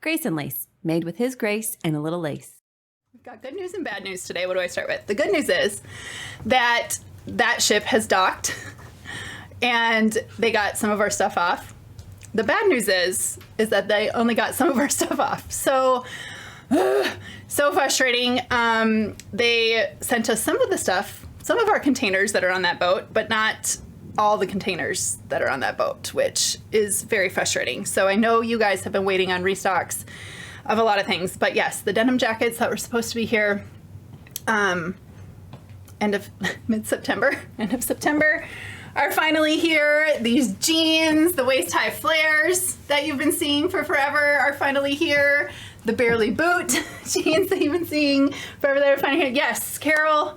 Grace and Lace, made with his grace and a little lace. We've got good news and bad news today. What do I start with? The good news is that ship has docked and they got some of our stuff off. The bad news is that they only got some of our stuff off. So frustrating. They sent us some of the stuff, some of our containers that are on that boat, but not all the containers that are on that boat, which is very frustrating. So I know you guys have been waiting on restocks of a lot of things, but yes, the denim jackets that were supposed to be here end of September are finally here. These jeans, the waist high flares that you've been seeing for forever are finally here. The barely boot jeans that you've been seeing forever, they're finally here. Yes, Carol,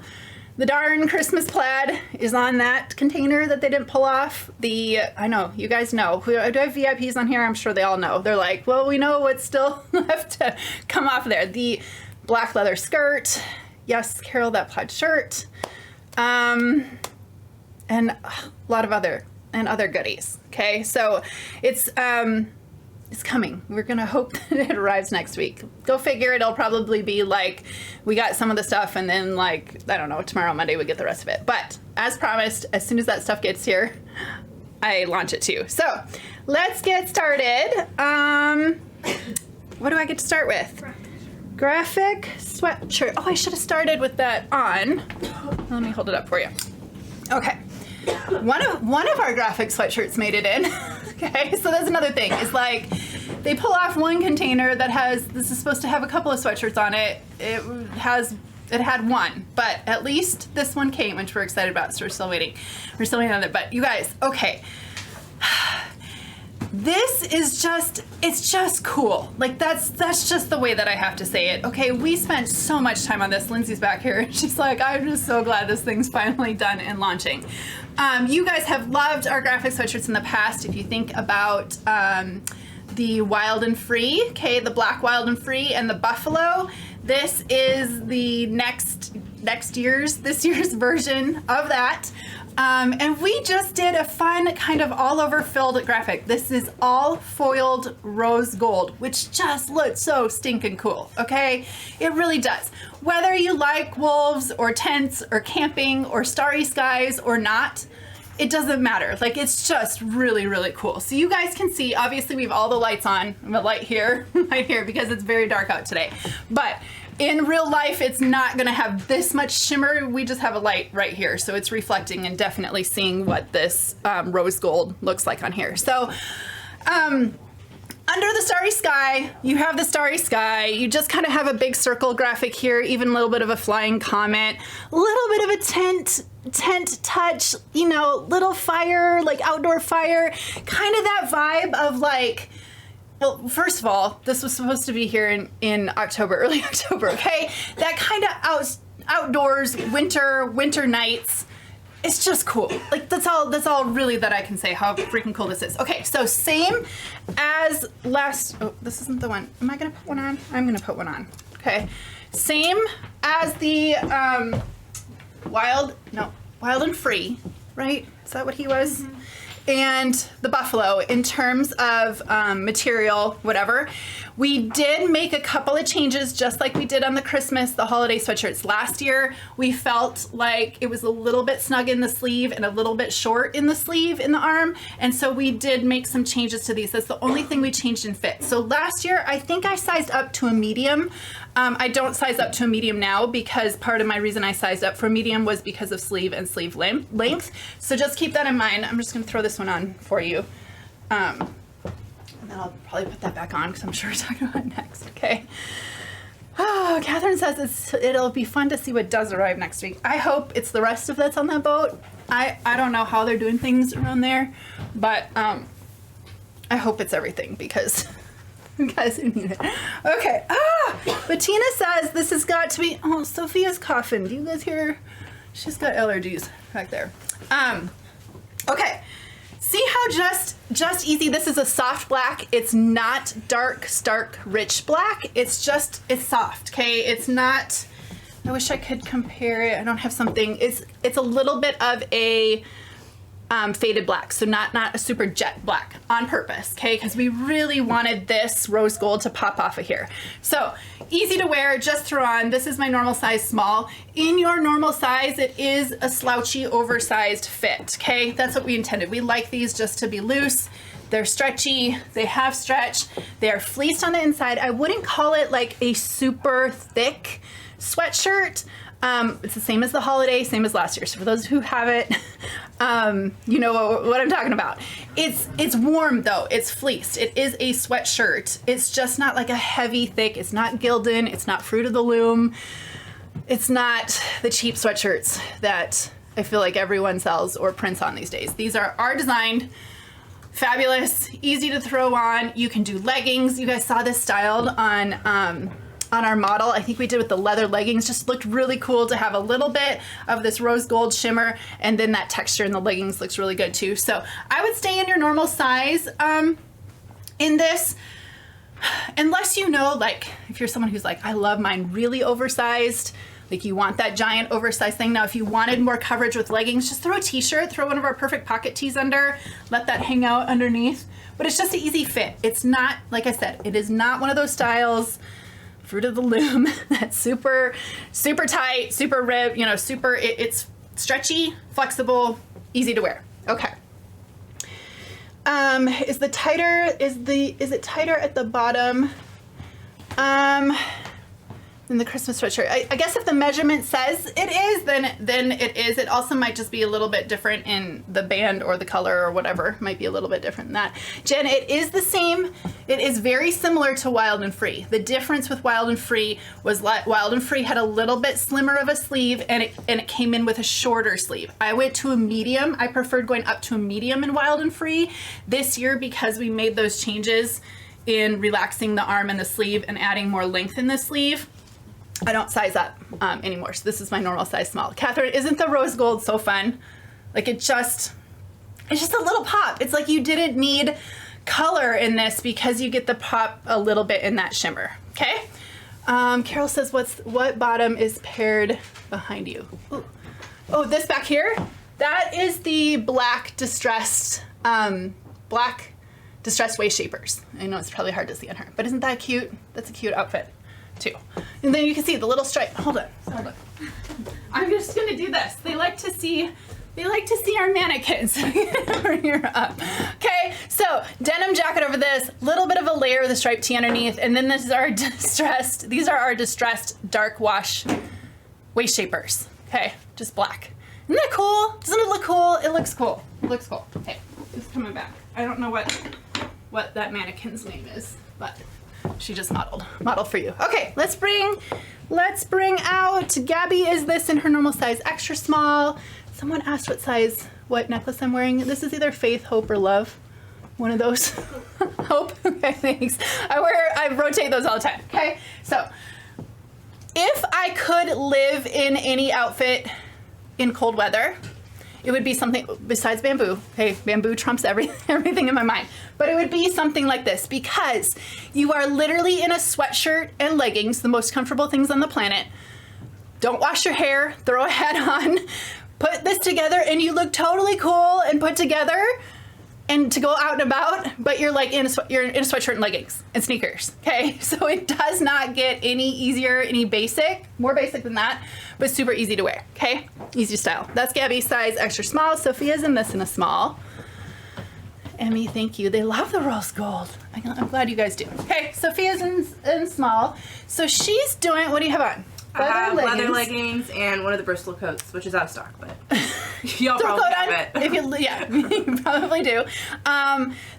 the darn Christmas plaid is on that container that they didn't pull off. I know, you guys know. Do I have VIPs on here? I'm sure they all know. They're like, well, we know what's still left to come off there. The black leather skirt. Yes, Carol, that plaid shirt. And a lot of other goodies. Okay, so it's coming. We're gonna hope that it arrives next week. Go figure, it'll probably be like, we got some of the stuff and then like, I don't know, tomorrow, Monday, we get the rest of it. But as promised, as soon as that stuff gets here, I launch it too. So let's get started. What do I get to start with? Graphic sweatshirt. Oh, I should have started with that on. Let me hold it up for you. Okay. One of our graphic sweatshirts made it in. Okay, so that's another thing. It's like they pull off one container that this is supposed to have a couple of sweatshirts on it. It had one, but at least this one came, which we're excited about. So we're still waiting. We're still waiting on it. But you guys, okay. This is it's just cool. Like that's just the way that I have to say it. Okay, we spent so much time on this. Lindsay's back here and she's like, I'm just so glad this thing's finally done and launching. You guys have loved our graphic sweatshirts in the past. If you think about the Wild and Free, okay, the black Wild and Free and the buffalo, this is the this year's version of that. And we just did a fun kind of all over filled graphic. This is all foiled rose gold, which just looks so stinking cool, okay? It really does. Whether you like wolves or tents or camping or starry skies or not, it doesn't matter. Like, it's just really, really cool. So you guys can see, obviously we have all the lights on. I'm gonna light here, right here, because it's very dark out today. But in real life, it's not gonna have this much shimmer. We just have a light right here. So it's reflecting and definitely seeing what this rose gold looks like on here. So under the starry sky, you have the starry sky. You just kind of have a big circle graphic here, even a little bit of a flying comet, a little bit of a tent touch, you know, little fire, like outdoor fire, kind of that vibe of like, well, first of all, this was supposed to be here in October, early October, okay? That kind of outdoors winter nights. It's just cool. Like that's all really that I can say how freaking cool this is. Okay, so same as oh, this isn't the one. Am I gonna put one on? I'm gonna put one on. Okay. Same as the Wild and Free, right? Is that what he was? Mm-hmm. And the buffalo in terms of material, whatever. We did make a couple of changes just like we did on the holiday sweatshirts. Last year, we felt like it was a little bit snug in the sleeve and a little bit short in the sleeve in the arm. And so we did make some changes to these. That's the only thing we changed in fit. So last year, I think I sized up to a medium. I don't size up to a medium now because part of my reason I sized up for medium was because of sleeve and sleeve length. So just keep that in mind. I'm just gonna throw this one on for you. And then I'll probably put that back on because I'm sure we're talking about it next, okay? Oh, Catherine says it'll be fun to see what does arrive next week. I hope it's the rest of that's on that boat. I don't know how they're doing things around there, but I hope it's everything because you guys need it. Okay, Bettina says this has got to be, oh, Sophia's coughing. Do you guys hear? She's got allergies back there. Okay. See how just easy, this is a soft black. It's not dark, stark, rich black. It's soft, okay? It's not, I wish I could compare it. I don't have something. It's a little bit of a faded black, so not a super jet black on purpose, okay? Because we really wanted this rose gold to pop off of here. So easy to wear, just throw on. This is my normal size small. In your normal size, it is a slouchy, oversized fit, okay? That's what we intended. We like these just to be loose. They're stretchy, they have stretch, they are fleeced on the inside. I wouldn't call it like a super thick sweatshirt. It's the same as the holiday, same as last year. So for those who have it, you know what I'm talking about. It's warm though, it's fleeced. It is a sweatshirt. It's just not like a heavy, thick, it's not Gildan, it's not Fruit of the Loom. It's not the cheap sweatshirts that I feel like everyone sells or prints on these days. These are our designed, fabulous, easy to throw on. You can do leggings. You guys saw this styled on our model. I think we did with the leather leggings. Just looked really cool to have a little bit of this rose gold shimmer, and then that texture in the leggings looks really good too. So I would stay in your normal size in this, unless you know, like if you're someone who's like, I love mine really oversized, like you want that giant oversized thing. Now, if you wanted more coverage with leggings, just throw a t-shirt, throw one of our perfect pocket tees under, let that hang out underneath. But it's just an easy fit. It's not, like I said, it is not one of those styles, Fruit of the Loom, that's super, super tight, super ribbed, you know, super, it's stretchy, flexible, easy to wear. Okay. Is it tighter at the bottom? In the Christmas sweatshirt. I guess if the measurement says it is, then it is. It also might just be a little bit different in the band or the color or whatever. Might be a little bit different than that. Jen, it is the same. It is very similar to Wild and Free. The difference with Wild and Free was Wild and Free had a little bit slimmer of a sleeve, and it came in with a shorter sleeve. I went to a medium. I preferred going up to a medium in Wild and Free this year because we made those changes in relaxing the arm and the sleeve and adding more length in the sleeve. I don't size up anymore, so this is my normal size small. Catherine, isn't the rose gold so fun? Like it's just a little pop. It's like you didn't need color in this because you get the pop a little bit in that shimmer, okay? Carol says, what bottom is paired behind you? Ooh. Oh, this back here? That is the black distressed waist shapers. I know it's probably hard to see on her, but isn't that cute? That's a cute outfit too. And then you can see the little stripe. Hold on. I'm just gonna do this. They like to see our mannequins. Bring her up. Okay, so denim jacket over this, little bit of a layer of the striped tee underneath, and then these are our distressed dark wash waist shapers. Okay, just black. Isn't that cool? Doesn't it look cool? It looks cool. It looks cool. Okay, it's coming back. I don't know what that mannequin's name is, but she just modeled for you. Okay, let's bring out Gabby. Is this in her normal size extra small? Someone asked what necklace I'm wearing. This is either Faith, Hope, or Love. One of those. Hope. Okay, thanks. I rotate those all the time. Okay, so if I could live in any outfit in cold weather, it would be something besides bamboo. Okay, bamboo trumps everything in my mind. But it would be something like this, because you are literally in a sweatshirt and leggings, the most comfortable things on the planet. Don't wash your hair, throw a hat on, put this together, and you look totally cool and put together and to go out and about, but you're like you're in a sweatshirt and leggings and sneakers, okay? So it does not get any easier, any more basic than that, but super easy to wear, okay? Easy style. That's Gabby's size extra small. Sophia's in this in a small. Emmy, thank you. They love the rose gold. I'm glad you guys do. Okay, Sophia's in small. So she's doing, what do you have on? I have leather leggings and one of the Bristol coats, which is out of stock, but y'all Throw probably a coat have on, it. you probably do.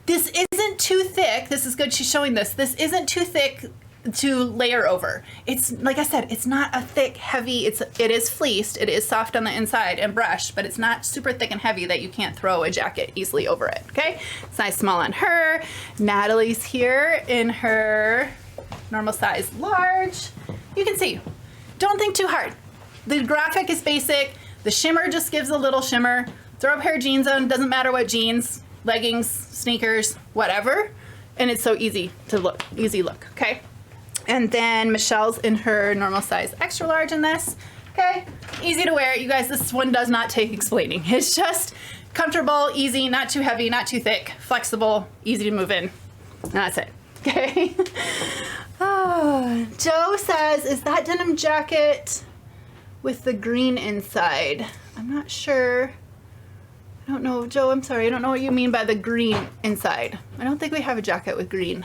This isn't too thick. This is good she's showing this. This isn't too thick to layer over. It's, like I said, it's not a thick, heavy, it is fleeced, it is soft on the inside and brushed, but it's not super thick and heavy that you can't throw a jacket easily over it, okay? Size small on her. Natalie's here in her normal size large. You can see. Don't think too hard. The graphic is basic. The shimmer just gives a little shimmer. Throw a pair of jeans on, doesn't matter what jeans, leggings, sneakers, whatever. And it's so easy look, okay? And then Michelle's in her normal size extra large in this, okay? Easy to wear. You guys, this one does not take explaining. It's just comfortable, easy, not too heavy, not too thick, flexible, easy to move in. And that's it. Okay. Oh, Joe says, is that denim jacket with the green inside? I'm not sure. I don't know, Joe, I'm sorry. I don't know what you mean by the green inside. I don't think we have a jacket with green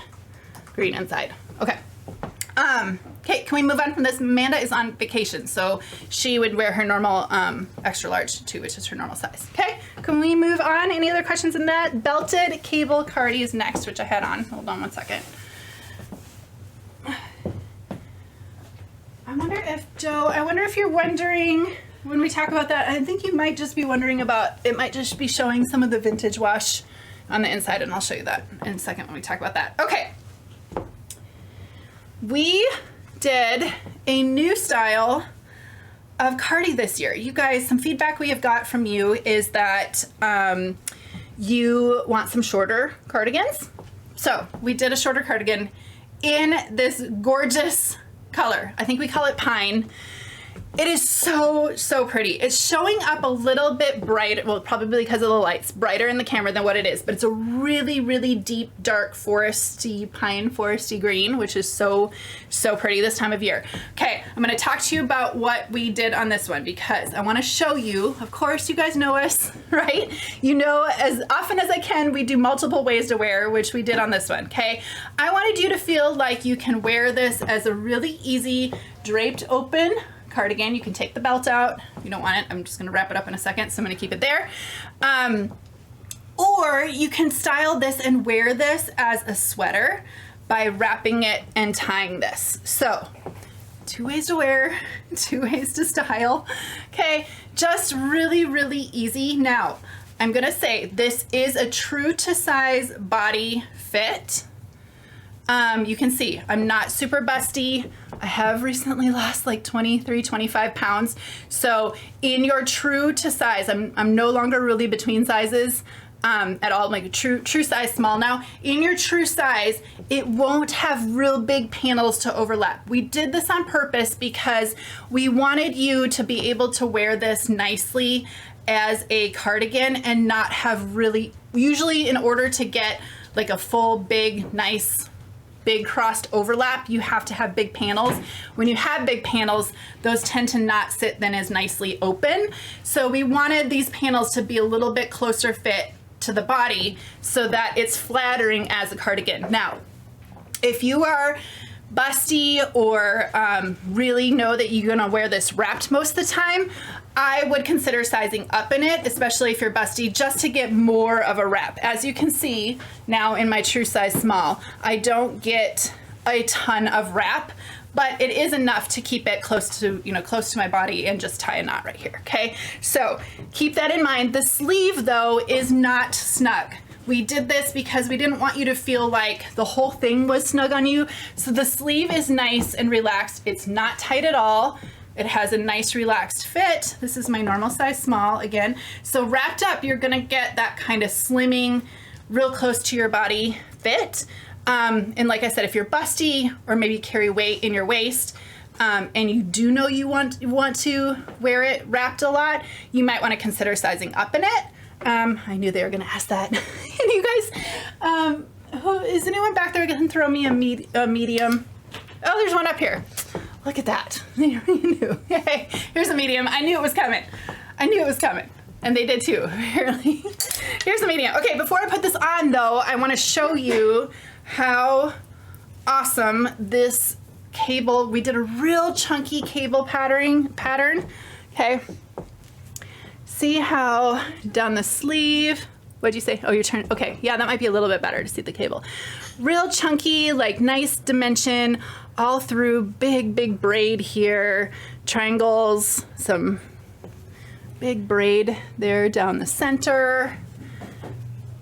inside. Okay. Okay, can we move on from this? Amanda is on vacation, so she would wear her normal extra large too, which is her normal size. Okay, can we move on? Any other questions in that? Belted Cable Cardi is next, which I had on. Hold on one second. I wonder if you're wondering, when we talk about that, I think you might just be wondering about, it might just be showing some of the vintage wash on the inside, and I'll show you that in a second when we talk about that. Okay. We did a new style of cardi this year. You guys, some feedback we have got from you is that you want some shorter cardigans. So we did a shorter cardigan in this gorgeous color. I think we call it pine. It is so, so pretty. It's showing up a little bit bright, well, probably because of the lights, brighter in the camera than what it is, but it's a really, really deep, dark foresty, pine foresty green, which is so, so pretty this time of year. Okay, I'm gonna talk to you about what we did on this one because I wanna show you, of course, you guys know us, right? You know, as often as I can, we do multiple ways to wear, which we did on this one, okay? I wanted you to feel like you can wear this as a really easy draped open cardigan. You can take the belt out. If you don't want it, I'm just gonna wrap it up in a second, so I'm gonna keep it there. Or you can style this and wear this as a sweater by wrapping it and tying this. So, 2 ways to wear, 2 ways to style. Okay, just really, really easy. Now, I'm gonna say this is a true to size body fit. You can see I'm not super busty. I have recently lost like 23, 25 pounds. So in your true to size, I'm no longer really between sizes at all. I'm like a true size small now. In your true size, it won't have real big panels to overlap. We did this on purpose because we wanted you to be able to wear this nicely as a cardigan and not have really, usually in order to get like a full big, nice, big crossed overlap, you have to have big panels. When you have big panels, those tend to not sit then as nicely open. So we wanted these panels to be a little bit closer fit to the body so that it's flattering as a cardigan. Now, if you are busty or really know that you're gonna wear this wrapped most of the time, I would consider sizing up in it, especially if you're busty, just to get more of a wrap. As you can see now in my true size small, I don't get a ton of wrap, but it is enough to keep it close to, close to my body and just tie a knot right here, okay? So keep that in mind. The sleeve though is not snug. We did this because we didn't want you to feel like the whole thing was snug on you. So the sleeve is nice and relaxed. It's not tight at all. It has a nice relaxed fit. This is my normal size small again. So wrapped up, you're gonna get that kind of slimming, real close to your body fit. And like I said, if you're busty or maybe carry weight in your waist, and you do know you want to wear it wrapped a lot, you might wanna consider sizing up in it. I knew they were gonna ask that. And you guys, is anyone back there gonna throw me a medium? Oh, there's one up here. Look at that. You knew. Hey, here's a medium. I knew it was coming. I knew it was coming. And they did too, apparently. Here's the medium. Okay, before I put this on though, I wanna show you how awesome this cable, we did a real chunky cable pattern, okay? See how down the sleeve, what'd you say? Oh, you're turning, okay, yeah, that might be a little bit better to see the cable. Real chunky, like nice dimension, all through, big braid here, triangles, some big braid there down the center,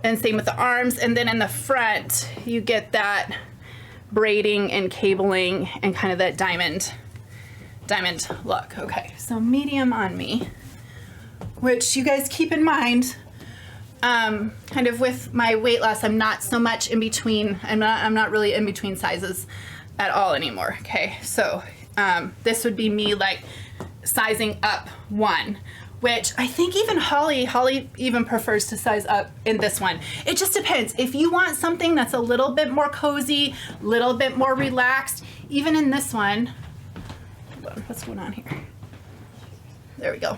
and same with the arms, and then in the front, you get that braiding and cabling and kind of that diamond look. Okay, so medium on me, which you guys keep in mind, kind of with my weight loss, I'm not so much in between, I'm not really in between sizes at all anymore, okay? So this would be me like sizing up 1. which I think even Holly even prefers to size up in this one. It just depends. If you want something that's a little bit more cozy, a little bit more relaxed, even in this one, hold on, what's going on here? There we go.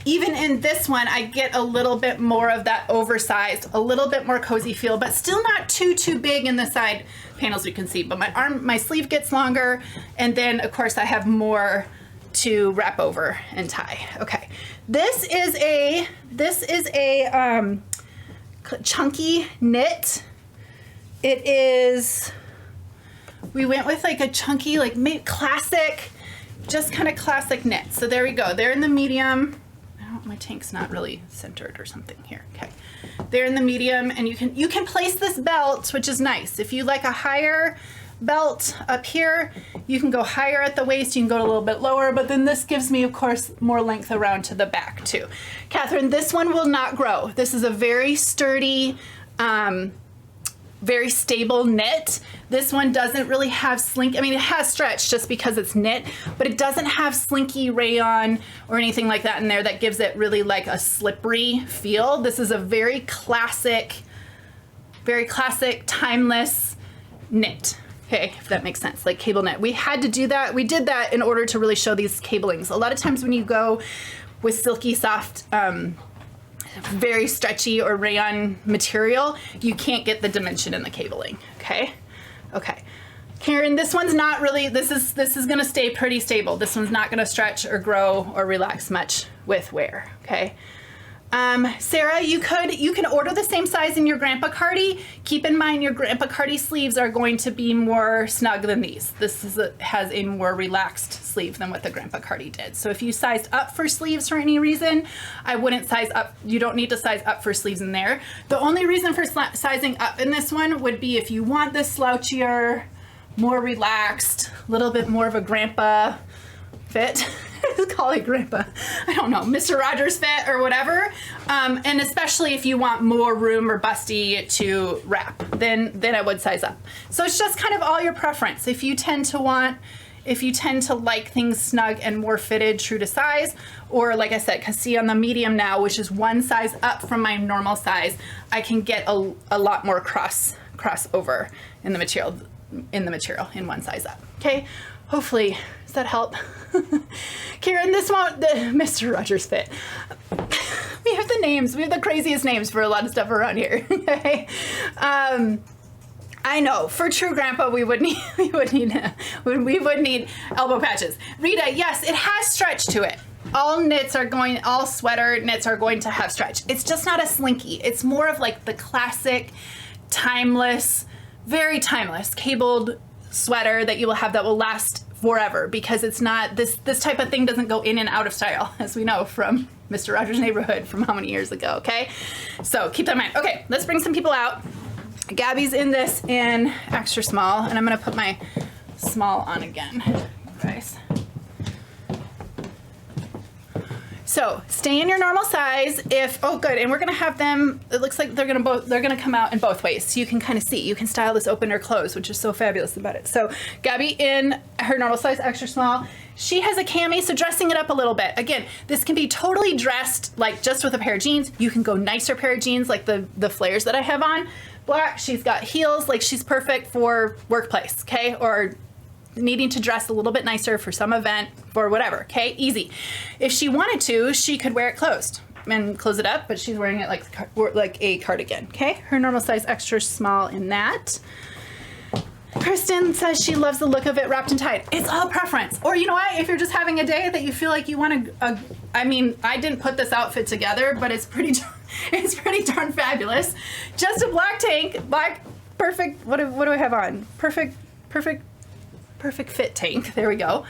Even in this one, I get a little bit more of that oversized, a little bit more cozy feel, but still not too big in the side panels you can see. But my sleeve gets longer, and then of course I have more to wrap over and tie. Okay, this is a chunky knit. It is. We went with like a chunky, like classic, just kind of classic knit. So there we go. They're in the medium. My tank's not really centered or something here. Okay, they're in the medium, and you can place this belt, which is nice. If you like a higher belt up here, you can go higher at the waist, you can go a little bit lower, but then this gives me, of course, more length around to the back too. Catherine, this one will not grow. This is a very sturdy, very stable knit. This one doesn't really have I mean, it has stretch just because it's knit, but it doesn't have slinky rayon or anything like that in there that gives it really like a slippery feel. This is a very classic, timeless knit. Okay, if that makes sense, like cable knit. We had to do that. We did that in order to really show these cablings. A lot of times when you go with silky, soft, very stretchy or rayon material, you can't get the dimension in the cabling. Okay. Karen, this one's not really, this is gonna stay pretty stable. This one's not gonna stretch or grow or relax much with wear. Okay. Sarah, you can order the same size in your Grandpa Cardi. Keep in mind your Grandpa Cardi sleeves are going to be more snug than these. This has a more relaxed sleeve than what the Grandpa Cardi did. So if you sized up for sleeves for any reason, I wouldn't size up. You don't need to size up for sleeves in there. The only reason for sizing up in this one would be if you want this slouchier, more relaxed, a little bit more of a grandpa fit. Call it grandpa. I don't know, Mr. Rogers fit or whatever. And especially if you want more room or busty to wrap, then I would size up. So it's just kind of all your preference. If you tend to like things snug and more fitted, true to size, or like I said, cause see on the medium now, which is one size up from my normal size, I can get a lot more crossover in the material in one size up. Okay, hopefully, does that help? Karen, this won't, Mr. Rogers fit. We have the craziest names for a lot of stuff around here. Okay. I know, for true grandpa, we would need elbow patches. Rita, yes, it has stretch to it. All sweater knits are going to have stretch. It's just not a slinky. It's more of like the classic, timeless, very timeless cabled sweater that you will have that will last forever, because it's not this type of thing doesn't go in and out of style, as we know from Mr. Rogers' Neighborhood from how many years ago. Okay, so keep that in mind. Okay, let's bring some people out. Gabby's in this in extra small, and I'm gonna put my small on again, guys. So stay in your normal size. Good, and we're gonna have them. It looks like they're gonna come out in both ways, so you can kind of see. You can style this open or closed, which is so fabulous about it. So Gabby in her normal size, extra small. She has a cami, so dressing it up a little bit. Again, this can be totally dressed like just with a pair of jeans. You can go nicer pair of jeans like the flares that I have on. Black. She's got heels, like she's perfect for workplace. Okay, or needing to dress a little bit nicer for some event, for whatever, okay? Easy. If she wanted to, she could wear it closed and close it up, but she's wearing it like a cardigan, okay? Her normal size extra small in that. Kristen says she loves the look of it wrapped and tied. It's all preference. Or you know what, if you're just having a day that you feel like you want to, I mean, I didn't put this outfit together, but it's pretty darn fabulous. Just a black tank, perfect, what do I have on? Perfect fit tank, there we go.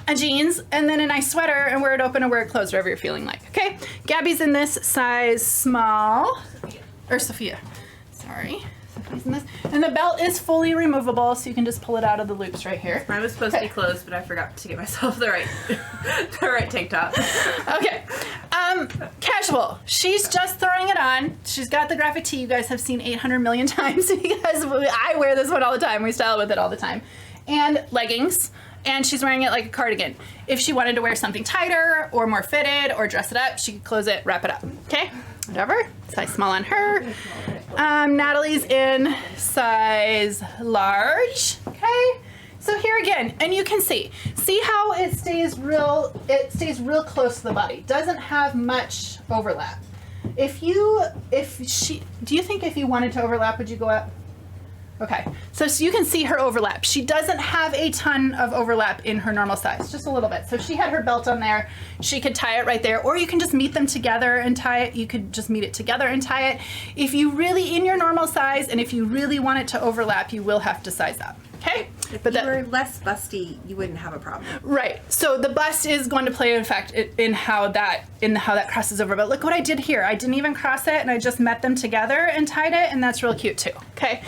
A jeans, and then a nice sweater, and wear it open or wear it closed, whatever you're feeling like, okay? Gabby's in this size small, Sophia, sorry. Sophia's in this. And the belt is fully removable, so you can just pull it out of the loops right here. Mine was supposed to be closed, but I forgot to get myself the right tank top. Okay, casual. She's just throwing it on. She's got the graphic tee you guys have seen 800 million times because I wear this one all the time. We style with it all the time. and leggings, and she's wearing it like a cardigan. If she wanted to wear something tighter or more fitted or dress it up, she could close it, wrap it up, okay? Whatever, size small on her. Natalie's in size large, okay? So here again, and you can see how it stays real close to the body. Doesn't have much overlap. Do you think if you wanted to overlap, would you go up? Okay, so you can see her overlap. She doesn't have a ton of overlap in her normal size, just a little bit. So if she had her belt on there, she could tie it right there, or you can just meet them together and tie it. You could just meet it together and tie it. If you really, in your normal size, and if you really want it to overlap, you will have to size up, okay? If you were less busty, you wouldn't have a problem. Right, so the bust is going to play an effect in how that crosses over. But look what I did here. I didn't even cross it, and I just met them together and tied it, and that's real cute too, okay?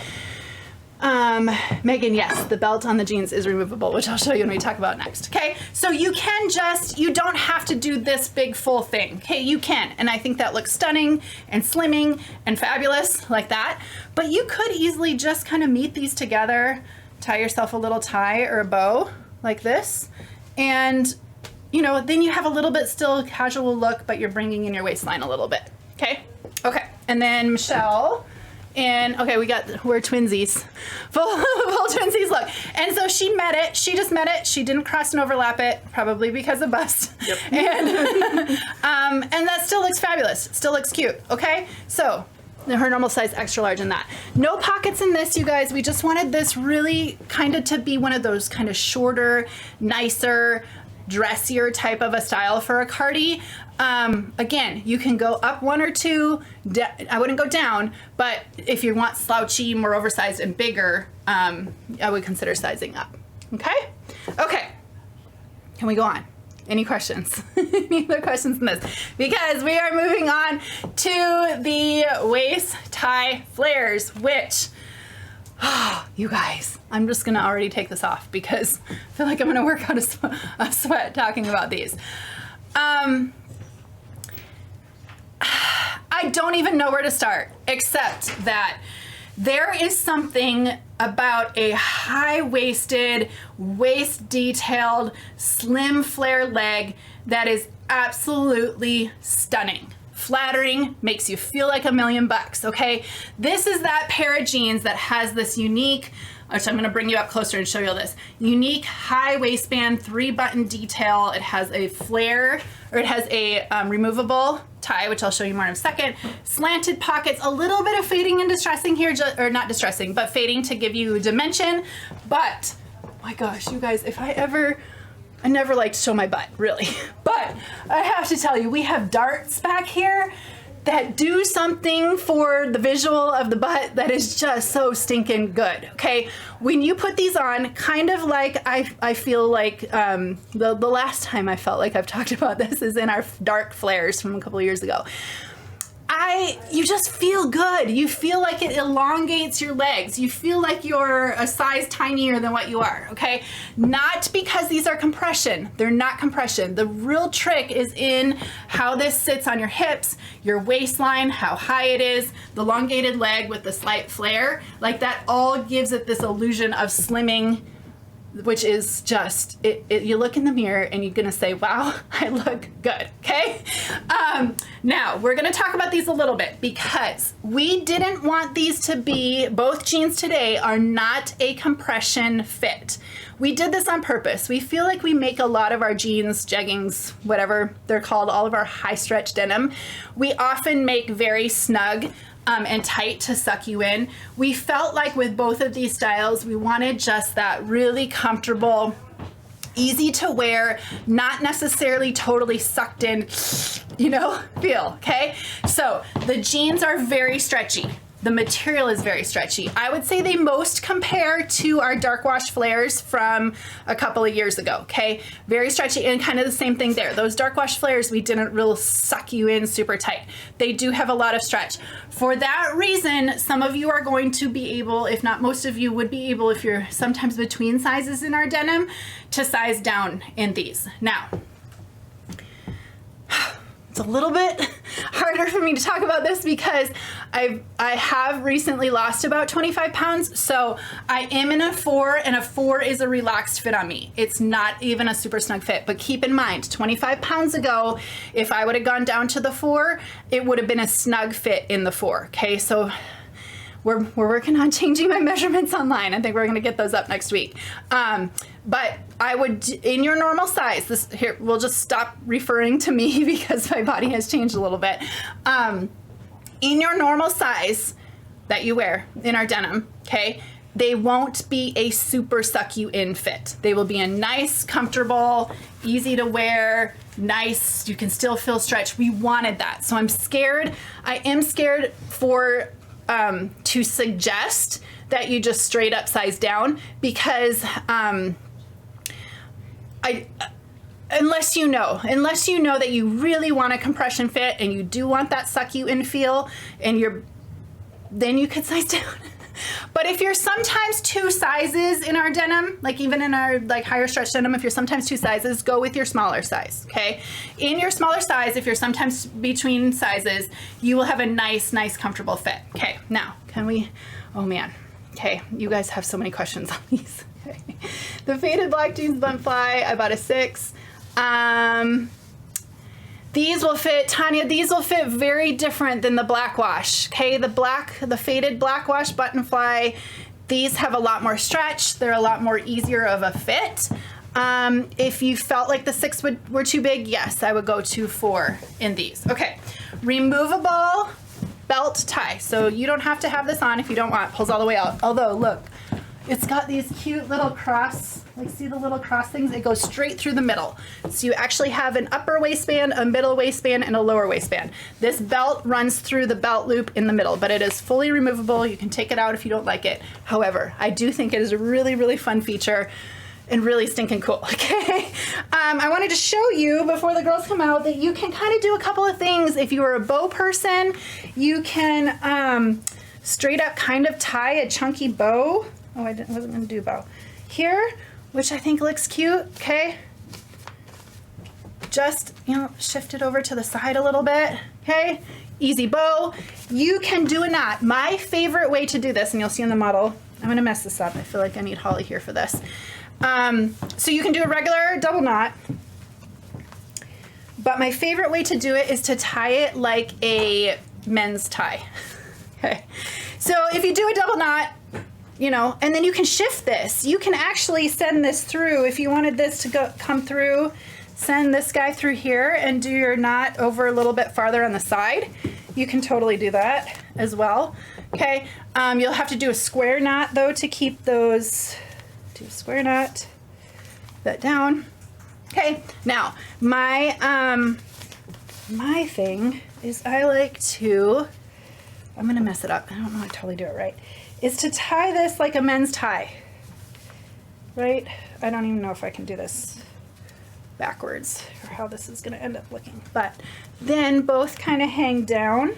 Megan, yes, the belt on the jeans is removable, which I'll show you when we talk about next, okay? So you don't have to do this big full thing, okay? You can, and I think that looks stunning and slimming and fabulous like that, but you could easily just kind of meet these together, tie yourself a little tie or a bow like this, and then you have a little bit still casual look, but you're bringing in your waistline a little bit, okay? Okay, and then Michelle, and okay, we're twinsies, full twinsies look. And so she just met it. She didn't cross and overlap it, probably because of bust. Yep. And that still looks fabulous. Still looks cute, okay? So her normal size, extra large in that. No pockets in this, you guys. We just wanted this really kind of to be one of those kind of shorter, nicer, dressier type of a style for a cardi. Again, you can go up one or two. I wouldn't go down, but if you want slouchy, more oversized and bigger, I would consider sizing up. Okay? Okay. Can we go on? Any questions? Any other questions in this? Because we are moving on to the waist tie flares, which, you guys, I'm just gonna already take this off because I feel like I'm gonna work out a sweat talking about these. I don't even know where to start, except that there is something about a high-waisted, waist-detailed, slim flare leg that is absolutely stunning. Flattering, makes you feel like $1,000,000, okay? This is that pair of jeans that has this unique, which I'm gonna bring you up closer and show you all this, unique high waistband, 3-button detail. It has a flare, or it has a removable tie, which I'll show you more in a second. Slanted pockets, a little bit of fading and distressing here, or not distressing, but fading to give you dimension. But, oh my gosh, you guys, I never like to show my butt, really. But I have to tell you, we have darts back here that do something for the visual of the butt that is just so stinking good, okay? When you put these on, kind of like I feel like the last time I felt like I've talked about this is in our dark flares from a couple of years ago. You just feel good. You feel like it elongates your legs. You feel like you're a size tinier than what you are, okay? Not because these are compression. They're not compression. The real trick is in how this sits on your hips, your waistline, how high it is, the elongated leg with the slight flare. Like that all gives it this illusion of slimming, which is just, you look in the mirror and you're gonna say, wow, I look good, okay? Now, we're gonna talk about these a little bit because we didn't want these to be, both jeans today are not a compression fit. We did this on purpose. We feel like we make a lot of our jeans, jeggings, whatever they're called, all of our high stretch denim. We often make very snug and tight to suck you in. We felt like with both of these styles, we wanted just that really comfortable, easy to wear, not necessarily totally sucked in, feel, okay? So the jeans are very stretchy. The material is very stretchy. I would say they most compare to our dark wash flares from a couple of years ago, okay? Very stretchy, and kind of the same thing there. Those dark wash flares, we didn't really suck you in super tight. They do have a lot of stretch. For that reason, some of you are going to be able, if not most of you would be able, if you're sometimes between sizes in our denim, to size down in these. Now, it's a little bit harder for me to talk about this because I have recently lost about 25 pounds. So I am in a 4, and a 4 is a relaxed fit on me. It's not even a super snug fit. But keep in mind, 25 pounds ago, if I would have gone down to the 4, it would have been a snug fit in the 4. Okay, so we're working on changing my measurements online. I think we're gonna get those up next week. But I would, in your normal size, this here, we'll just stop referring to me because my body has changed a little bit. In your normal size that you wear in our denim, okay, they won't be a super suck you in fit. They will be a nice, comfortable, easy to wear, nice, you can still feel stretch. We wanted that. So I'm scared, I am scared for, to suggest that you just straight up size down because, unless you know that you really want a compression fit and you do want that suck you in feel, and then you could size down. But if you're sometimes 2 sizes in our denim, like even in our like higher stretch denim, if you're sometimes 2 sizes, go with your smaller size, okay? In your smaller size, if you're sometimes between sizes, you will have a nice, comfortable fit. Okay, now, can we, oh man. Okay, you guys have so many questions on these. Okay. The faded black jeans bun fly, I bought a 6. These will fit, Tanya, these will fit very different than the black wash. Okay, the faded black wash button fly, these have a lot more stretch. They're a lot more easier of a fit. If you felt like the 6 were too big, yes, I would go to 4 in these. Okay, removable belt tie. So you don't have to have this on if you don't want. It pulls all the way out. Although, look, it's got these cute little cross, like see the little cross things? It goes straight through the middle. So you actually have an upper waistband, a middle waistband, and a lower waistband. This belt runs through the belt loop in the middle, but it is fully removable. You can take it out if you don't like it. However, I do think it is a really fun feature and really stinking cool, okay? I wanted to show you before the girls come out that you can kind of do a couple of things. If you are a bow person, you can straight up kind of tie a chunky bow. Oh, wasn't gonna do bow. Here, which I think looks cute, okay? Just, shift it over to the side a little bit, okay? Easy bow. You can do a knot. My favorite way to do this, and you'll see in the model, I'm gonna mess this up. I feel like I need Holly here for this. So you can do a regular double knot, but my favorite way to do it is to tie it like a men's tie. Okay, so if you do a double knot, and then you can shift this. You can actually send this through. If you wanted this to come through, send this guy through here and do your knot over a little bit farther on the side. You can totally do that as well. Okay, you'll have to do a square knot though to keep those. Do a square knot, that down. Okay, now my thing is I like to, I'm gonna mess it up. I don't know how to totally do it right. Is to tie this like a men's tie, right? I don't even know if I can do this backwards or how this is gonna end up looking, but then both kind of hang down.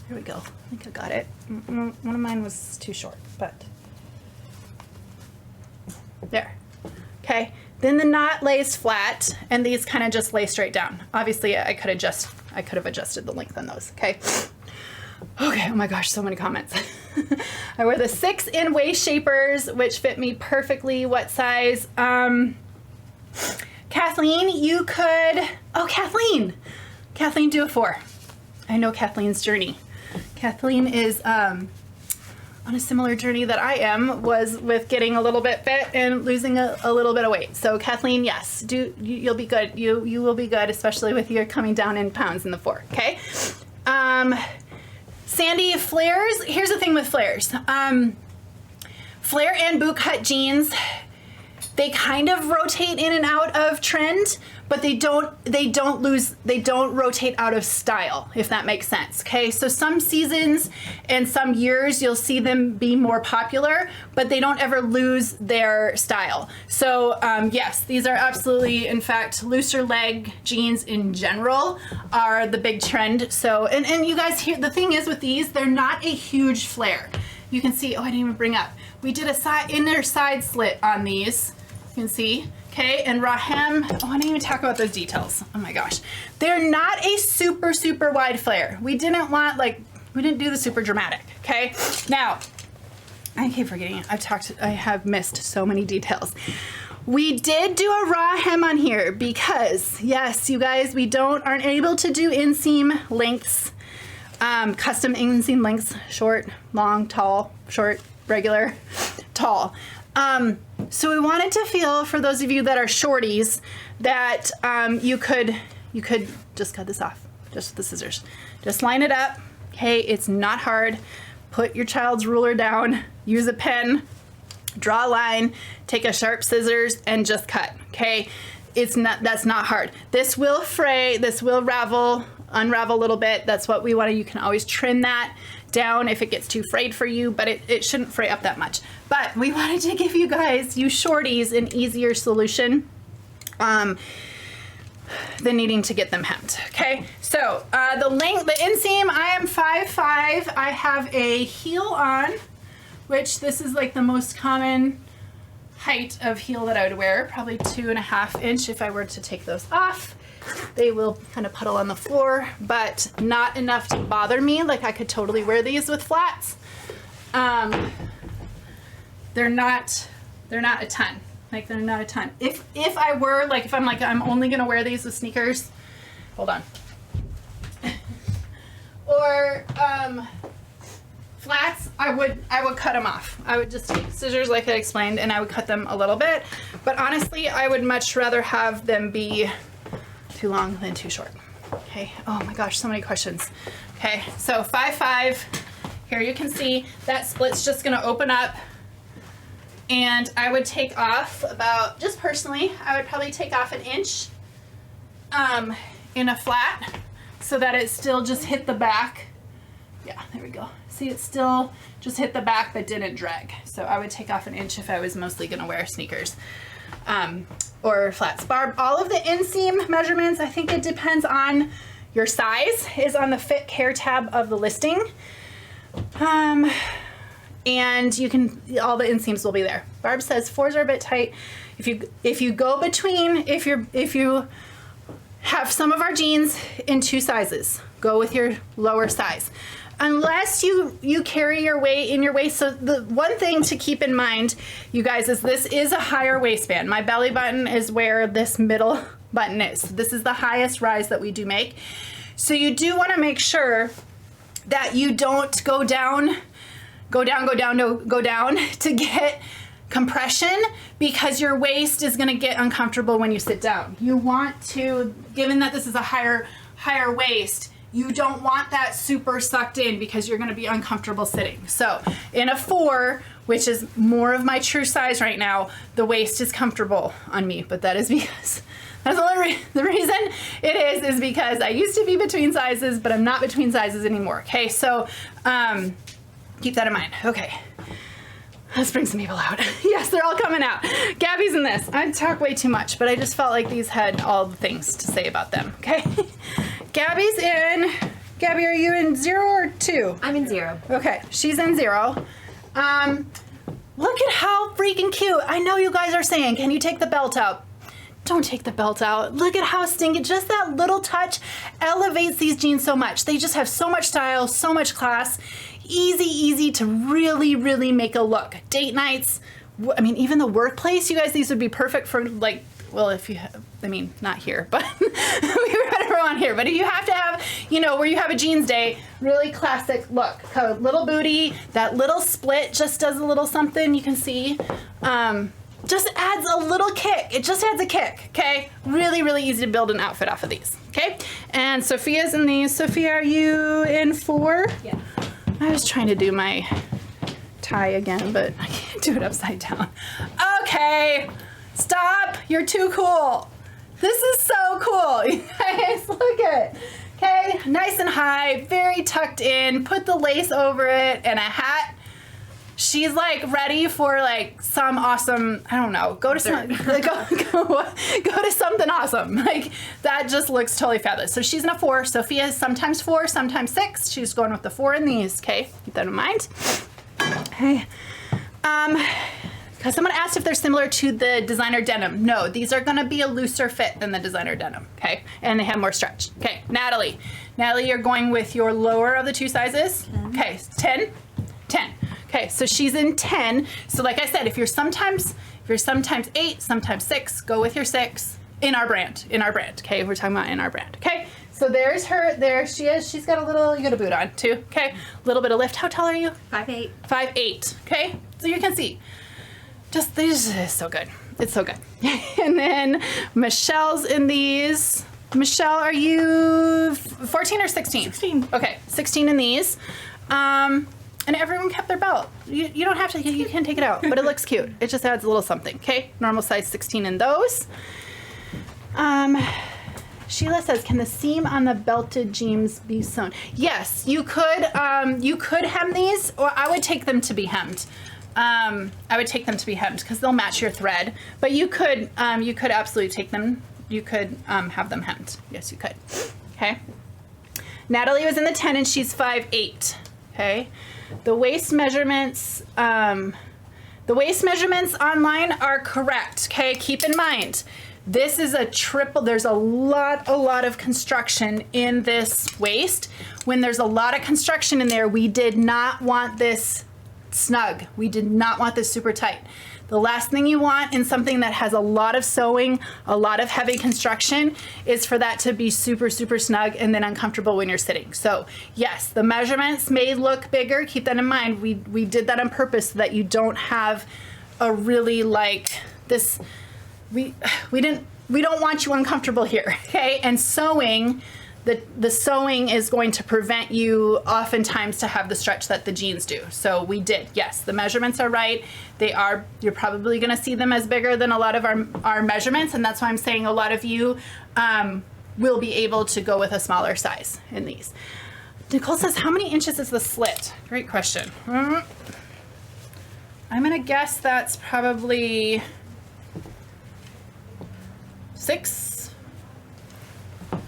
There we go, I think I got it. One of mine was too short, but there. Okay, then the knot lays flat and these kind of just lay straight down. Obviously I could have adjusted the length on those. Okay, oh my gosh, so many comments. I wear the 6 in waist shapers, which fit me perfectly. What size? Kathleen, you could, Kathleen, do a 4. I know Kathleen's journey. Kathleen is on a similar journey that I was with getting a little bit fit and losing a little bit of weight. So Kathleen, yes, you'll be good. You will be good, especially with your coming down in pounds in the 4, okay? Sandy, flares, here's the thing with flares. Flare and boot cut jeans, they kind of rotate in and out of trend, but they don't rotate out of style, if that makes sense, okay? So some seasons and some years you'll see them be more popular, but they don't ever lose their style. So yes, these are absolutely, in fact, looser leg jeans in general are the big trend. So, and you guys here, the thing is with these, they're not a huge flare. You can see, oh, I didn't even bring up. We did a inner side slit on these. You can see, okay, and raw hem. Oh, I didn't even talk about those details. Oh my gosh. They're not a super, super wide flare. We didn't want, like, we didn't do the super dramatic, okay? Now, I keep forgetting, I have missed so many details. We did do a raw hem on here because, yes, you guys, we aren't able to do inseam lengths, custom inseam lengths, short, long, tall, short, regular, tall. So we wanted to feel, for those of you that are shorties, that you could just cut this off, just with the scissors. Just line it up, okay? It's not hard. Put your child's ruler down, use a pen, draw a line, take a sharp scissors, and just cut, okay? That's not hard. This will fray, this will unravel a little bit. That's what we want to, you can always trim that down if it gets too frayed for you, but it shouldn't fray up that much. But we wanted to give you guys, you shorties, an easier solution than needing to get them hemmed, okay? So the inseam, I am 5'5". I have a heel on, which this is like the most common height of heel that I would wear, probably 2.5 inch if I were to take those off. They will kind of puddle on the floor, but not enough to bother me. Like I could totally wear these with flats. They're not a ton. Like they're not a ton. If I were, like if I'm like, I'm only gonna wear these with sneakers, hold on. Or flats, I would cut them off. I would just take scissors like I explained and I would cut them a little bit. But honestly, I would much rather have them be too long than too short. Okay, oh my gosh, so many questions. Okay, so 5'5", here you can see that split's just gonna open up, and I would take off about, just personally, I would probably take off 1 inch in a flat so that it still just hit the back. Yeah, there we go. See, it still just hit the back but didn't drag. So I would take off 1 inch if I was mostly gonna wear sneakers or flats. Barb, all of the inseam measurements, I think it depends on your size, is on the fit care tab of the listing. And you can, all the inseams will be there. Barb says 4s are a bit tight. If you go between, if you have some of our jeans in 2 sizes, go with your lower size. Unless you carry your weight in your waist. So the one thing to keep in mind, you guys, is this is a higher waistband. My belly button is where this middle button is. This is the highest rise that we do make. So you do want to make sure that you don't go down to get compression, because your waist is going to get uncomfortable when you sit down. You want to, given that this is a higher waist, you don't want that super sucked in because you're going to be uncomfortable sitting. So in a 4, which is more of my true size right now, the waist is comfortable on me, but that is because that's the reason it is because I used to be between sizes, but I'm not between sizes anymore. Okay, so keep that in mind. Okay, let's bring some people out. Yes, they're all coming out. Gabby's in this. I talk way too much, but I just felt like these had all the things to say about them. Okay, Gabby's in. Gabby, are you in 0 or 2? I'm in 0. Okay, she's in 0. Look at how freaking cute. I know you guys are saying, can you take the belt out? Don't take the belt out. Look at how stinky, just that little touch elevates these jeans so much. They just have so much style, so much class. Easy to really, really make a look. Date nights, I mean, even the workplace, you guys, these would be perfect for like, well, if you have, I mean, not here, but we read everyone here, but if you have to have, you know, where you have a jeans day, really classic look. Little booty, that little split just does a little something, you can see. Just adds a little kick. It just adds a kick, okay? Really, really easy to build an outfit off of these, okay? And Sophia's in these. Sophia, are you in 4? Yeah. I was trying to do my tie again, but I can't do it upside down. Okay, stop. You're too cool. This is so cool. You guys, look at it. Okay, nice and high, very tucked in. Put the lace over it and a hat. She's like ready for like some awesome, I don't know, go to something awesome. Like that just looks totally fabulous. So she's in a 4. Sophia is sometimes 4, sometimes 6. She's going with the 4 in these, okay? Keep that in mind. Okay. Because someone asked if they're similar to the designer denim. No, these are gonna be a looser fit than the designer denim, okay? And they have more stretch. Okay, Natalie. Natalie, you're going with your lower of the two sizes. Okay, 10, 10. Okay, so she's in 10. So like I said, if you're sometimes 8, sometimes 6, go with your 6 in our brand, okay? We're talking about in our brand, okay? So there's her, there she is. She's got you got a boot on too, okay? A little bit of lift. How tall are you? 5'8". 5'8", okay? So you can see. This is so good. It's so good. And then Michelle's in these. Michelle, are you 14 or 16? 16. Okay, 16 in these. And everyone kept their belt. You don't have to, you can take it out, but it looks cute. It just adds a little something, okay? Normal size 16 in those. Sheila says, can the seam on the belted jeans be sewn? Yes, you could hem these, or I would take them to be hemmed. I would take them to be hemmed because they'll match your thread, but you could absolutely take them. You could have them hemmed. Yes, you could. Okay. Natalie was in the 10 and she's 5'8". Okay. The waist measurements online are correct. Okay. Keep in mind, this is a triple. There's a lot of construction in this waist. When there's a lot of construction in there, we did not want this snug. We did not want this super tight. The last thing you want in something that has a lot of sewing, a lot of heavy construction, is for that to be super snug and then uncomfortable when you're sitting. So yes, the measurements may look bigger. Keep that in mind. We did that on purpose so that you don't have a really like this. We don't want you uncomfortable here, okay? And sewing, the sewing is going to prevent you oftentimes to have the stretch that the jeans do. So we did, yes, the measurements are right. You're probably gonna see them as bigger than a lot of our measurements, and that's why I'm saying a lot of you will be able to go with a smaller size in these. Nicole says, how many inches is the slit? Great question. I'm gonna guess that's probably 6.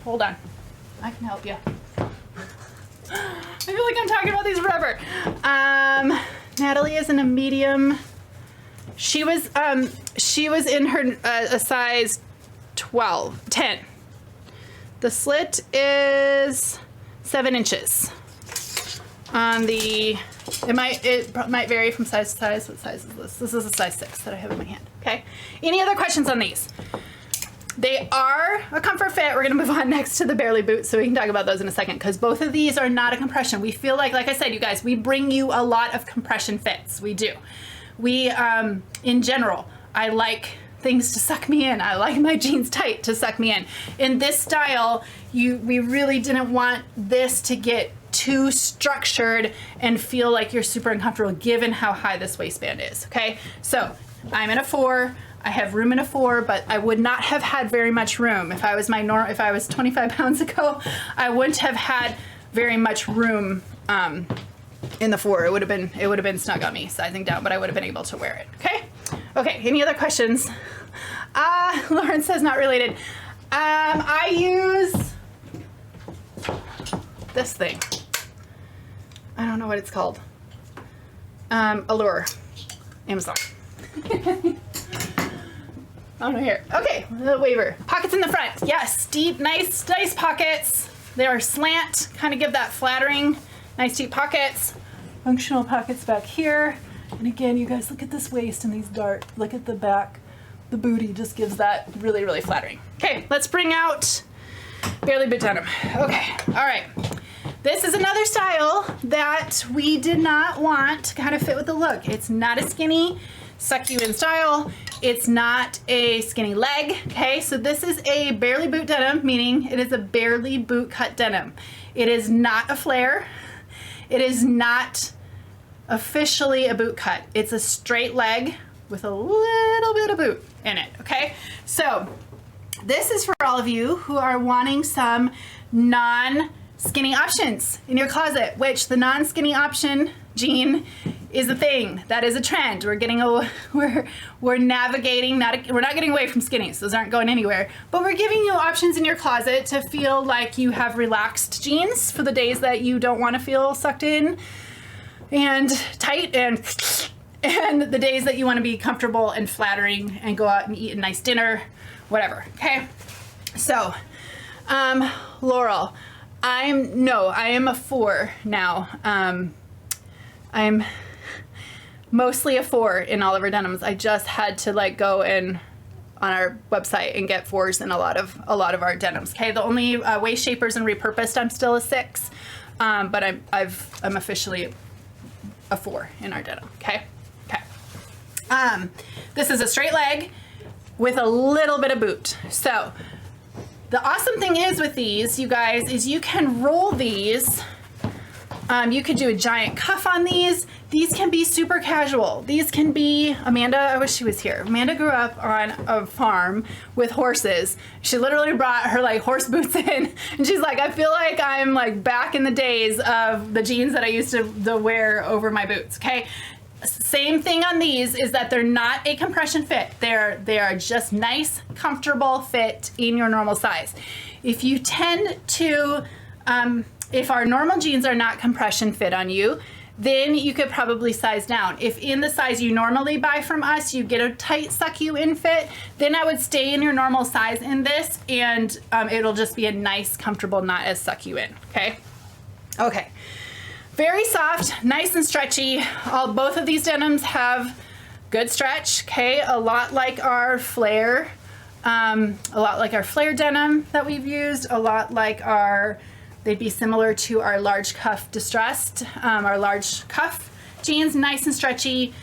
Hold on. I can help you. I feel like I'm talking about these forever. Natalie is in a medium. She was in her a size 10. The slit is 7 inches. On the, it might vary from size to size. What size is this? This is a size 6 that I have in my hand. Okay. Any other questions on these? They are a comfort fit. We're gonna move on next to the barely boots so we can talk about those in a second, because both of these are not a compression. We feel like I said, you guys, we bring you a lot of compression fits. We do. We, in general, I like things to suck me in. I like my jeans tight to suck me in. In this style, we really didn't want this to get too structured and feel like you're super uncomfortable given how high this waistband is, okay? So I'm in a 4. I have room in a 4, but I would not have had very much room. If I was if I was 25 pounds ago, I wouldn't have had very much room in the 4. It would have been snug on me, sizing down, but I would have been able to wear it. Okay? Okay, any other questions? Lauren says not related. I use this thing. I don't know what it's called. Allure. Amazon. Oh no, here. Okay, the waiver. Pockets in the front. Yes, deep, nice pockets. They are slant, kind of give that flattering, nice deep pockets. Functional pockets back here. And again, you guys, look at this waist and these dart. Look at the back. The booty just gives that really flattering. Okay, let's bring out barely boot denim. Okay, all right. This is another style that we did not want to kind of fit with the look. It's not a skinny, suck you in style. It's not a skinny leg, okay? So this is a barely boot denim, meaning it is a barely boot cut denim. It is not a flare. It is not officially a boot cut. It's a straight leg with a little bit of boot in it, okay? So this is for all of you who are wanting some non-skinny options in your closet, which the non-skinny option jean is a thing. That is a trend. We're navigating, we're not getting away from skinnies. Those aren't going anywhere. But we're giving you options in your closet to feel like you have relaxed jeans for the days that you don't want to feel sucked in and tight and the days that you want to be comfortable and flattering and go out and eat a nice dinner, whatever. Okay. So, Laurel, I am a 4 now. I'm mostly a 4 in all of our denims. I just had to like go in on our website and get 4s in a lot of our denims. Okay, the only waist shapers and repurposed, I'm still a 6, but I'm officially a 4 in our denim. Okay, okay. This is a straight leg with a little bit of boot. So the awesome thing is with these, you guys, is you can roll these. You could do a giant cuff on these. These can be super casual. These can be, Amanda, I wish she was here. Amanda grew up on a farm with horses. She literally brought her like horse boots in, and she's like, I feel like I'm like back in the days of the jeans that I used to wear over my boots, okay? Same thing on these is that they're not a compression fit. They are just nice, comfortable fit in your normal size. If you tend to, if our normal jeans are not compression fit on you, then you could probably size down. If in the size you normally buy from us, you get a tight suck you in fit, then I would stay in your normal size in this, and it'll just be a nice, comfortable, not as suck you in, okay? Okay, very soft, nice and stretchy. Both of these denims have good stretch, okay? A lot like our flare denim that we've used, a lot like they'd be similar to our large cuff distressed, our large cuff jeans, nice and stretchy,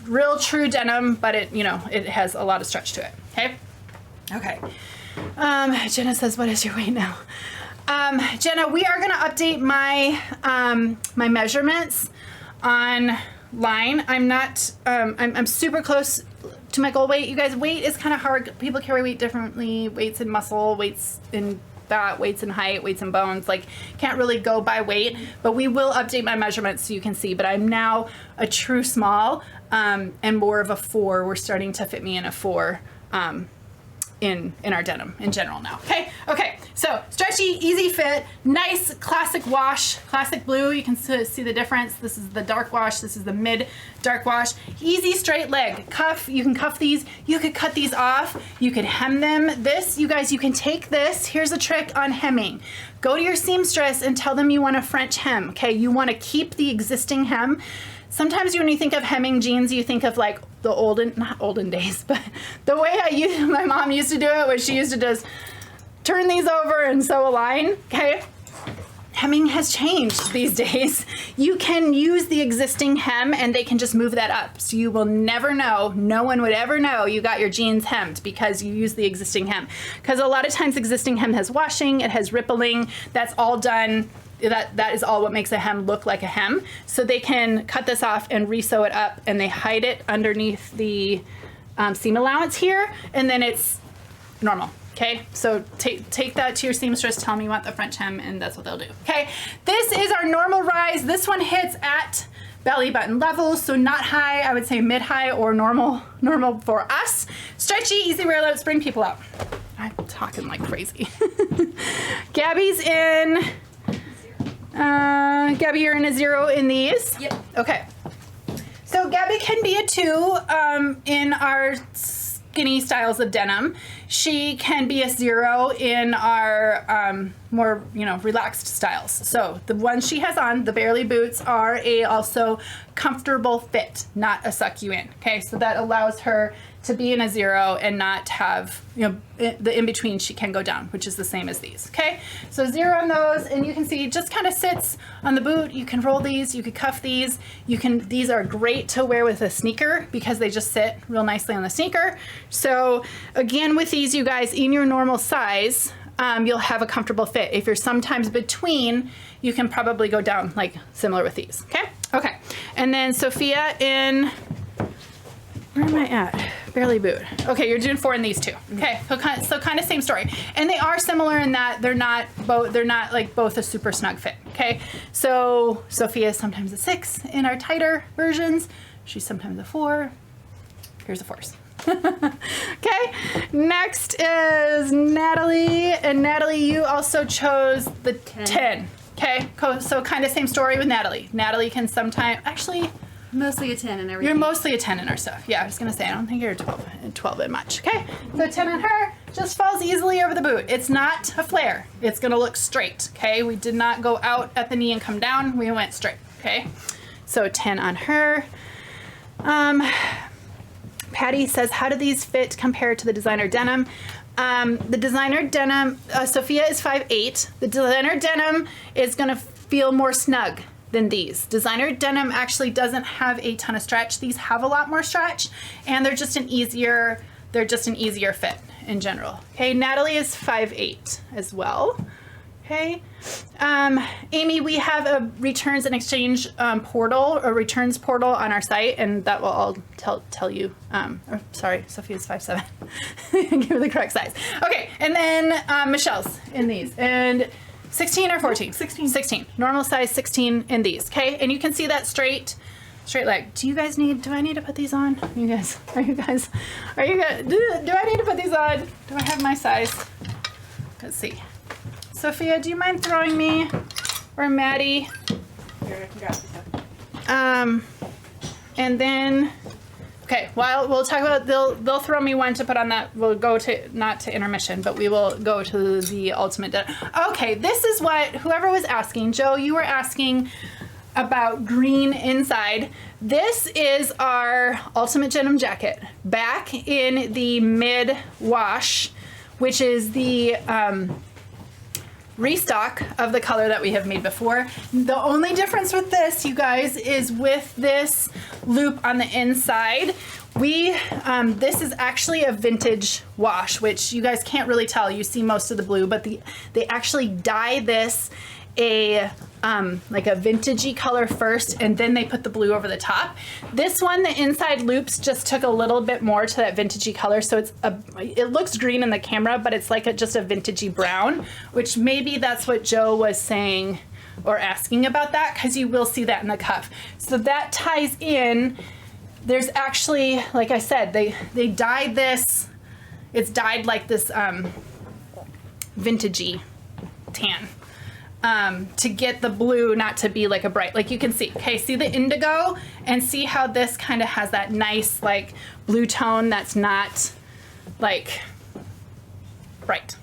real true denim, but it has a lot of stretch to it, okay? Okay. Jenna says, what is your weight now? Jenna, we are gonna update my, my measurements online. I'm super close to my goal weight. You guys, weight is kind of hard. People carry weight differently, weights in muscle, weights in fat, weights in height, weights in bones, like can't really go by weight, but we will update my measurements so you can see. But I'm now a true small and more of a 4. We're starting to fit me in a 4 in our denim in general now. Okay, so stretchy, easy fit, nice classic wash, classic blue. You can see the difference. This is the dark wash, this is the mid dark wash. Easy straight leg cuff. You can cuff these, you could cut these off, you could hem them. This, you guys, you can take this. Here's a trick on hemming. Go to your seamstress and tell them you want a French hem. Okay, you want to keep the existing hem. Sometimes when you think of hemming jeans, you think of like the not olden days, but the way my mom used to do it was she used to just turn these over and sew a line, okay? Hemming has changed these days. You can use the existing hem and they can just move that up. So you will never know, no one would ever know you got your jeans hemmed because you use the existing hem. Because a lot of times existing hem has washing, it has rippling, that's all done. That is all what makes a hem look like a hem. So they can cut this off and re-sew it up, and they hide it underneath the seam allowance here, and then it's normal. Okay, so take that to your seamstress, tell them you want the French hem, and that's what they'll do. Okay, this is our normal rise. This one hits at belly button levels, so not high, I would say mid-high or normal for us. Stretchy, easy wear, let's bring people out. I'm talking like crazy. Gabby's in. Gabby, you're in a 0 in these? Yep. Okay. So Gabby can be a 2 in our skinny styles of denim. She can be a 0 in our more, relaxed styles. So the ones she has on, the barely boots, are a also comfortable fit, not a suck you in. Okay, so that allows her to be in a 0 and not have, the in-between she can go down, which is the same as these, okay? So 0 on those, and you can see it just kind of sits on the boot. You can roll these, you could cuff these. These are great to wear with a sneaker because they just sit real nicely on the sneaker. So again, with these, you guys, in your normal size, you'll have a comfortable fit. If you're sometimes between, you can probably go down like similar with these, okay? Okay, and then Sophia in, where am I at? Barely boot. Okay, you're doing 4 in these 2. Okay, so kind of same story. And they are similar in that they're not like both a super snug fit. Okay, so Sophia is sometimes a 6 in our tighter versions. She's sometimes a 4. Here's the 4s. Okay, next is Natalie. And Natalie, you also chose the 10. Okay, so kind of same story with Natalie. Natalie can sometimes, actually, Mostly a 10 and everything. You're mostly a 10 in our stuff. Yeah, I was gonna say, I don't think you're a 12 in much. Okay, so 10 on her just falls easily over the boot. It's not a flare. It's gonna look straight, okay? We did not go out at the knee and come down. We went straight, okay? So 10 on her. Patty says, how do these fit compared to the designer denim? The designer denim, Sophia is 5'8". The designer denim is gonna feel more snug than these. Designer denim actually doesn't have a ton of stretch. These have a lot more stretch, and they're just an easier fit in general. Okay, Natalie is 5'8" as well. Okay, Amy, we have a returns and exchange portal, a returns portal on our site, and that will all tell you. Or, sorry, Sophia's 5'7". Give her the correct size. Okay, and then Michelle's in these, and 16 or 14? 16. 16. Normal size 16 in these. Okay, and you can see that straight leg. Do I need to put these on? Do I need to put these on? Do I have my size? Let's see. Sophia, do you mind throwing me, or Maddie? Here, I can grab this up. And then, okay, well, we'll talk about, they'll throw me one to put on that. We'll go to, not to intermission, but we will go to the ultimate denim. Okay, this is what, whoever was asking, Joe, you were asking about green inside. This is our ultimate denim jacket. Back in the mid wash, which is the, restock of the color that we have made before. The only difference with this, you guys, is with this loop on the inside. This is actually a vintage wash, which you guys can't really tell. You see most of the blue, but they actually dye this like a vintagey color first, and then they put the blue over the top. This one, the inside loops just took a little bit more to that vintagey color, so it looks green in the camera, but it's like just a vintagey brown, which maybe that's what Joe was saying or asking about that, because you will see that in the cuff. So that ties in. There's actually, like I said, they dyed this. It's dyed like this vintagey tan. To get the blue not to be like a bright, like you can see, okay, see the indigo, and see how this kind of has that nice like blue tone that's not like bright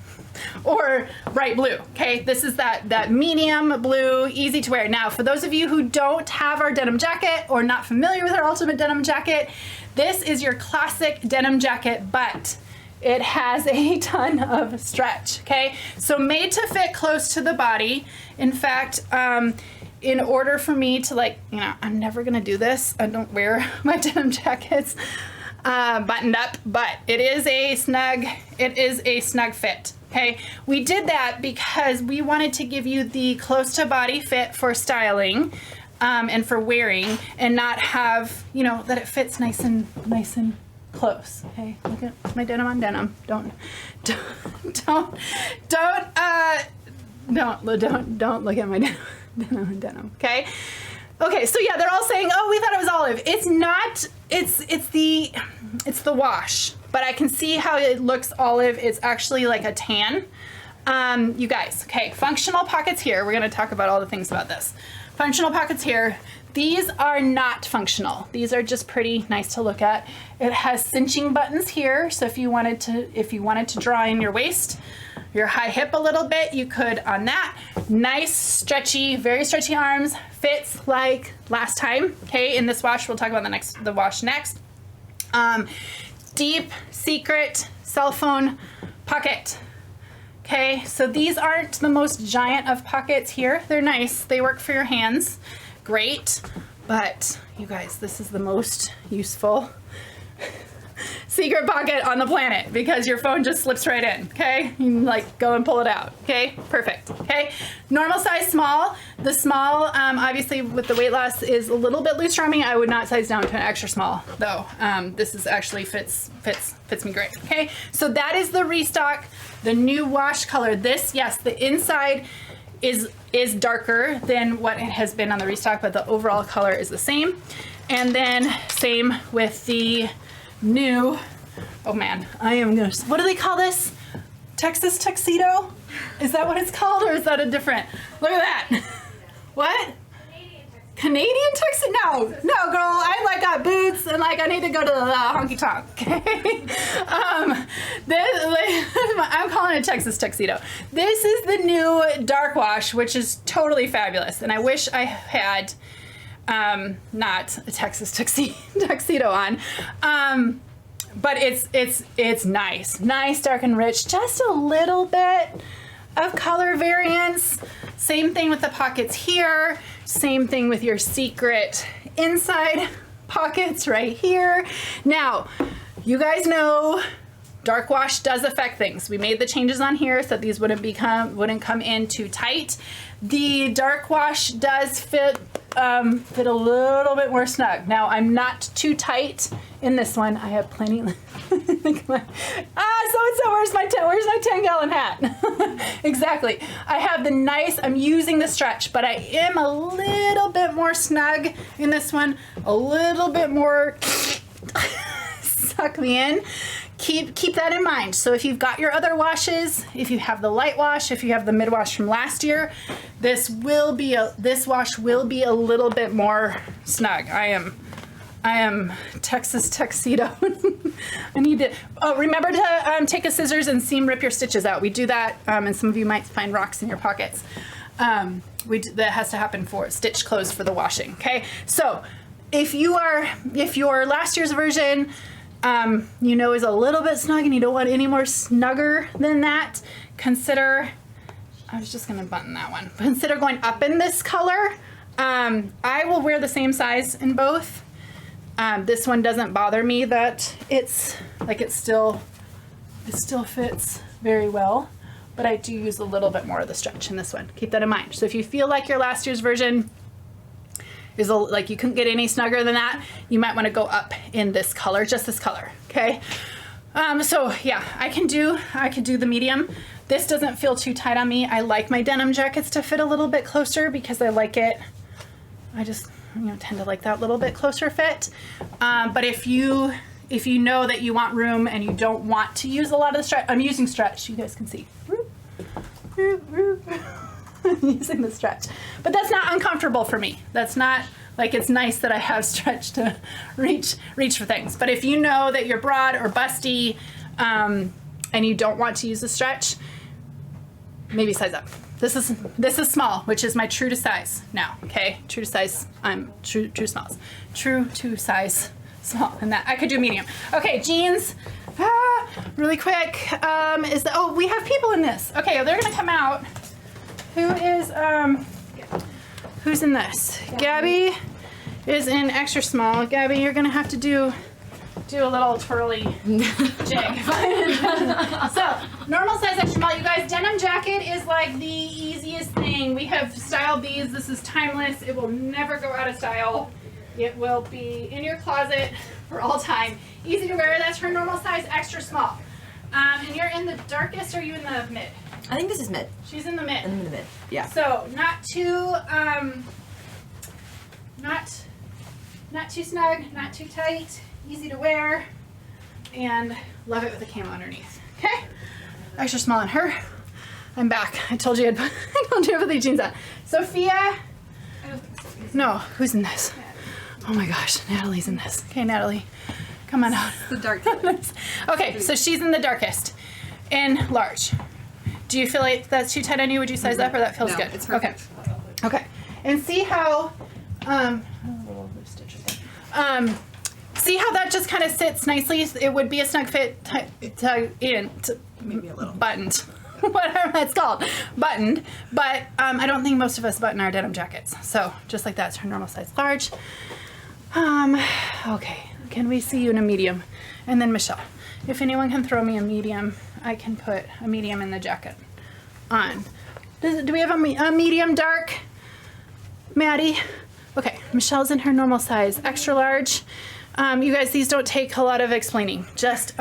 or bright blue. Okay, this is that medium blue, easy to wear. Now, for those of you who don't have our denim jacket or not familiar with our ultimate denim jacket, this is your classic denim jacket, but it has a ton of stretch, okay? So made to fit close to the body. In fact, in order for me to, like, you know, I'm never gonna do this. I don't wear my denim jackets buttoned up, but it is a snug fit, okay? We did that because we wanted to give you the close to body fit for styling and for wearing, and not have, you know, that it fits nice and close. Okay, look at my denim on denim. Don't look at my denim on denim. Okay. Okay, so yeah, they're all saying, oh, we thought it was olive. It's not. It's the wash, but I can see how it looks olive. It's actually like a tan. You guys, okay, functional pockets here. We're gonna talk about all the things about this. Functional pockets here. These are not functional. These are just pretty nice to look at. It has cinching buttons here, so if you wanted to draw in your waist, your high hip a little bit, you could on that. Nice, stretchy, very stretchy arms. Fits like last time. Okay, in this wash, we'll talk about the wash next. Deep, secret, cell phone pocket. Okay, so these aren't the most giant of pockets here. They're nice, they work for your hands. Great, but you guys, this is the most useful secret pocket on the planet, because your phone just slips right in, okay? You can like go and pull it out, okay? Perfect, okay? Normal size small. The small, obviously with the weight loss, is a little bit looser on me. I would not size down to an extra small though. This is actually fits me great, okay? So that is the restock, the new wash color. This, yes, the inside is darker than what it has been on the restock, but the overall color is the same. And then same with the new, oh man, what do they call this? Texas Tuxedo? Is that what it's called, or is that a different? Look at that. What? Canadian Tuxedo. Canadian tuxedo? No, girl. I like got boots and like I need to go to the honky tonk. Okay. I'm calling it a Texas tuxedo. This is the new dark wash, which is totally fabulous, and I wish I had not a Texas tuxedo on. But it's nice, dark and rich. Just a little bit of color variance. Same thing with the pockets here. Same thing with your secret inside pockets right here. Now, you guys know dark wash does affect things. We made the changes on here so that these wouldn't come in too tight. The dark wash does fit a little bit more snug. Now, I'm not too tight in this one. I have plenty. So-and-so, where's my 10-gallon hat? Exactly. I have the nice, I'm using the stretch, but I am a little bit more snug in this one. A little bit more suck me in. Keep that in mind. So if you've got your other washes, if you have the light wash, if you have the mid wash from last year, this wash will be a little bit more snug. I am Texas tuxedo. I need to, remember to take a scissors and seam rip your stitches out. We do that, and some of you might find rocks in your pockets. That has to happen for stitch clothes for the washing, okay? So if your last year's version, is a little bit snug and you don't want any more snugger than that, I was just gonna button that one. Consider going up in this color. I will wear the same size in both. This one doesn't bother me that it still fits very well, but I do use a little bit more of the stretch in this one. Keep that in mind. So if you feel like your last year's version is like you couldn't get any snugger than that, you might want to go up in this color, just this color, okay? So yeah, I could do the medium. This doesn't feel too tight on me. I like my denim jackets to fit a little bit closer because I like it. I just tend to like that little bit closer fit. But if you know that you want room and you don't want to use a lot of the stretch, I'm using stretch. You guys can see. I'm using the stretch, but that's not uncomfortable for me. That's not like, it's nice that I have stretch to reach for things. But if you know that you're broad or busty, and you don't want to use the stretch, maybe size up. This is small, which is my true to size now. Okay, true to size. I'm true smalls. True to size small, and that I could do medium. Okay, jeans. Really quick. We have people in this. Okay, they're gonna come out. Who's in this? Gabby is in extra small. Gabby, you're gonna have to do a little twirly jig. So, normal size extra small. You guys, denim jacket is like the easiest thing. We have styled these. This is timeless. It will never go out of style. It will be in your closet for all time. Easy to wear. That's her normal size extra small. And you're in the darkest, or are you in the mid? I think this is mid. She's in the mid. I'm in the mid. Yeah. So not too snug, not too tight, easy to wear, and love it with a camo underneath. Okay. Extra small on her. I'm back. I told you I'd put these jeans on. Sophia. No, who's in this? Oh my gosh, Natalie's in this. Okay, Natalie, come on out. The dark. Okay, so she's in the darkest, in large. Do you feel like that's too tight on you? Would you size up, or that feels good? It's perfect. Okay. And see how, see how that just kind of sits nicely? It would be a snug fit, Maybe a little. buttoned, whatever that's called, buttoned. But I don't think most of us button our denim jackets. So just like that's her normal size large. Okay, can we see you in a medium? And then Michelle, if anyone can throw me a medium, I can put a medium in the jacket on. Do we have a medium dark? Maddie? Okay, Michelle's in her normal size, extra large. You guys, these don't take a lot of explaining. Just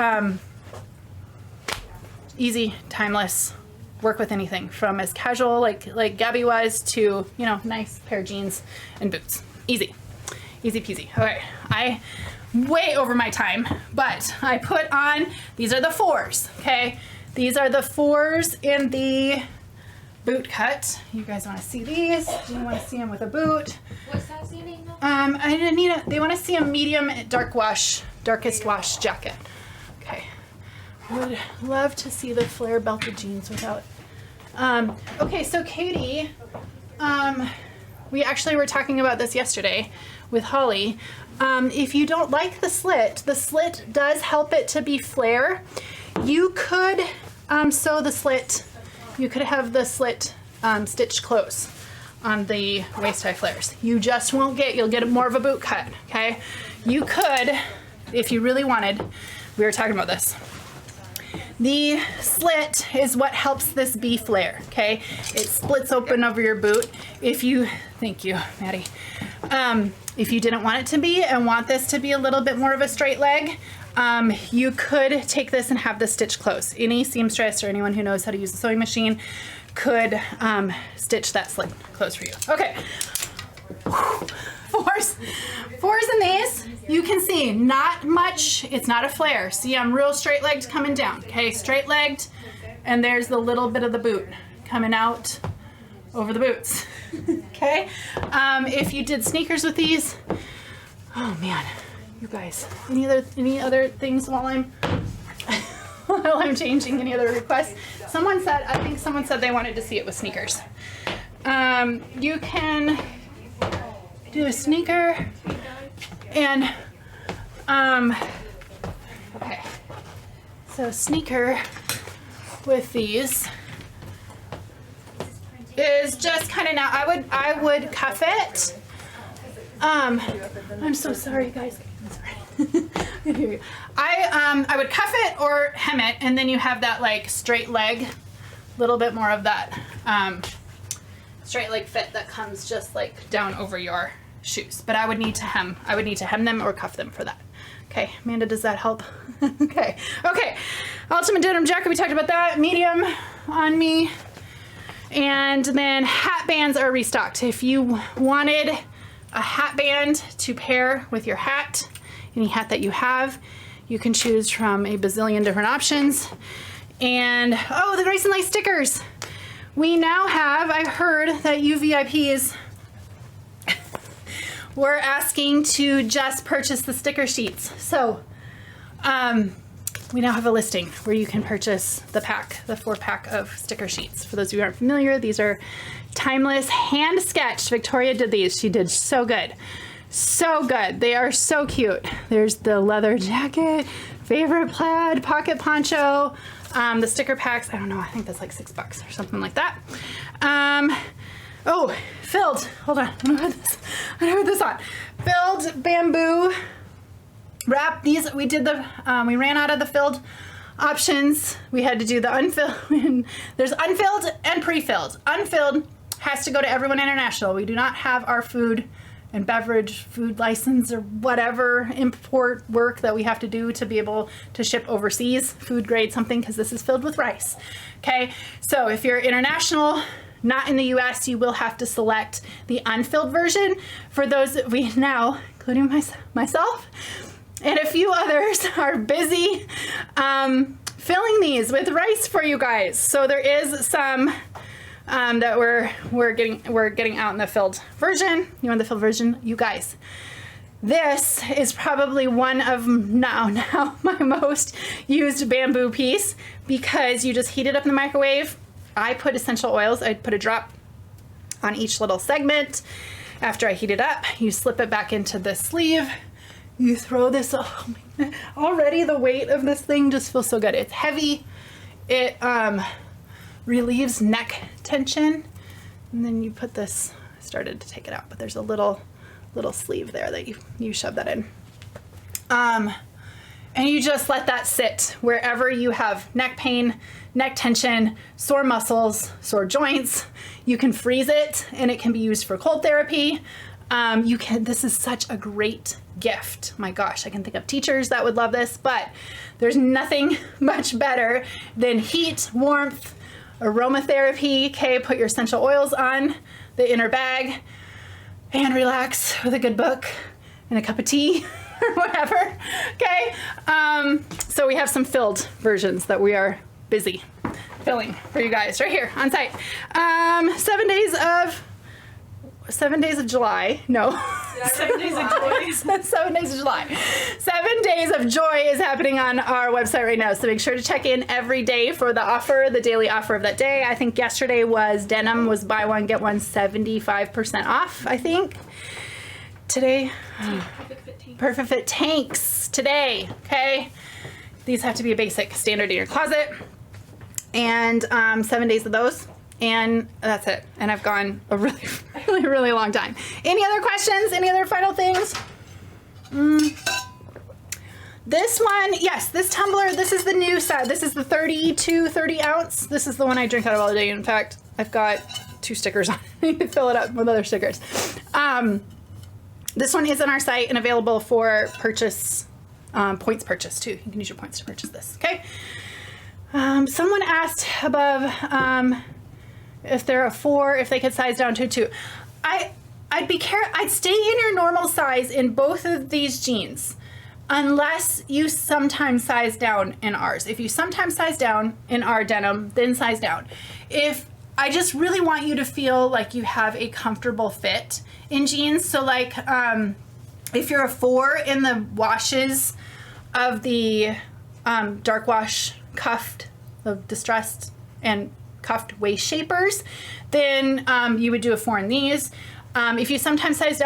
easy, timeless, work with anything from as casual like Gabby was to, nice pair of jeans and boots. Easy peasy. Okay, I way over my time, but I put on, these are the 4s, okay? These are the 4s in the boot cut. You guys want to see these? Do you want to see them with a boot? What size do you need now? I didn't need a, they want to see a medium darkest wash jacket. Okay. Would love to see the flare belted jeans without. Okay, so Katie, we actually were talking about this yesterday with Holly. If you don't like the slit does help it to be flare. You could sew the slit. You could have the slit stitched close on the waist high flares. You just won't get, you'll get more of a boot cut, okay? You could, if you really wanted, we were talking about this. The slit is what helps this be flare, okay? It splits open over your boot. If you, thank you, Maddie. If you didn't want it to be and want this to be a little bit more of a straight leg, you could take this and have this stitch close. Any seamstress or anyone who knows how to use a sewing machine could stitch that slit close for you. Okay. Fours in these, you can see not much, it's not a flare. See, I'm real straight legged coming down, okay? Straight legged, and there's the little bit of the boot coming out over the boots, okay? If you did sneakers with these, oh man, you guys, any other things while I'm changing, any other requests? I think someone said they wanted to see it with sneakers. You can do a sneaker and okay, so sneaker with these is just kind of, now I would cuff it. I'm so sorry guys, I'm sorry. I hear you. I would cuff it or hem it, and then you have that like straight leg, little bit more of that straight leg fit that comes just like down over your shoes. But I would need to hem them or cuff them for that. Okay, Amanda, does that help? Okay. Ultimate denim jacket, we talked about that. Medium on me. And then hat bands are restocked. If you wanted a hat band to pair with your hat, any hat that you have, you can choose from a bazillion different options. And oh, the Grace and Lace stickers. We now have, I heard that you VIPs were asking to just purchase the sticker sheets. So we now have a listing where you can purchase the 4-pack of sticker sheets. For those of you who aren't familiar, these are timeless, hand sketched. Victoria did these. She did so good. So good. They are so cute. There's the leather jacket, favorite plaid, pocket poncho, the sticker packs. I don't know. I think that's like $6 or something like that. Oh, filled. Hold on. I don't have this on. Filled bamboo wrap. These we did the. We ran out of the filled options. We had to do the unfilled. There's unfilled and pre-filled. Unfilled has to go to Everyone International. We do not have our food and beverage food license or whatever import work that we have to do to be able to ship overseas, food grade something, because this is filled with rice. Okay, so if you're international, not in the US, you will have to select the unfilled version. For those that we now, including myself and a few others, are busy filling these with rice for you guys. So there is some that we're getting out in the filled version. You want the filled version, you guys? This is probably one of now my most used bamboo piece, because you just heat it up in the microwave. I put essential oils. I put a drop on each little segment. After I heat it up, you slip it back into the sleeve. You throw this. Oh my God. Already the weight of this thing just feels so good. It's heavy. It relieves neck tension. And then you put this. I started to take it out, but there's a little sleeve there that you shove that in. And you just let that sit wherever you have neck pain, neck tension, sore muscles, sore joints. You can freeze it, and it can be used for cold therapy. This is such a great gift. My gosh, I can think of teachers that would love this, but there's nothing much better than heat, warmth, aromatherapy. Okay, put your essential oils on the inner bag and relax with a good book and a cup of tea or whatever. Okay, so we have some filled versions that we are busy filling for you guys right here on site. 7 days of July. No. 7 days of joy. 7 days of July. 7 days of joy is happening on our website right now. So make sure to check in every day for the offer, the daily offer of that day. I think yesterday was denim was buy one, get one 75% off, I think. Today, Perfect Fit tanks today, okay? These have to be a basic standard in your closet. And 7 days of those. And that's it. And I've gone a really, really, really long time. Any other questions? Any other final things? This one, yes, this tumbler, this is the new size. This is the 30 ounce. This is the one I drink out of all day. In fact, I've got 2 stickers on it. I need to fill it up with other stickers. This one is on our site and available for purchase, points purchase too. You can use your points to purchase this, okay? Someone asked above, if they're a 4, if they could size down to a 2. I'd be careful. I'd stay in your normal size in both of these jeans, unless you sometimes size down in ours. If you sometimes size down in our denim, then size down. If I just really want you to feel like you have a comfortable fit in jeans. So like, if you're a 4 in the washes of the dark wash cuffed, the distressed and cuffed waist shapers, then you would do a 4 in these. If you sometimes size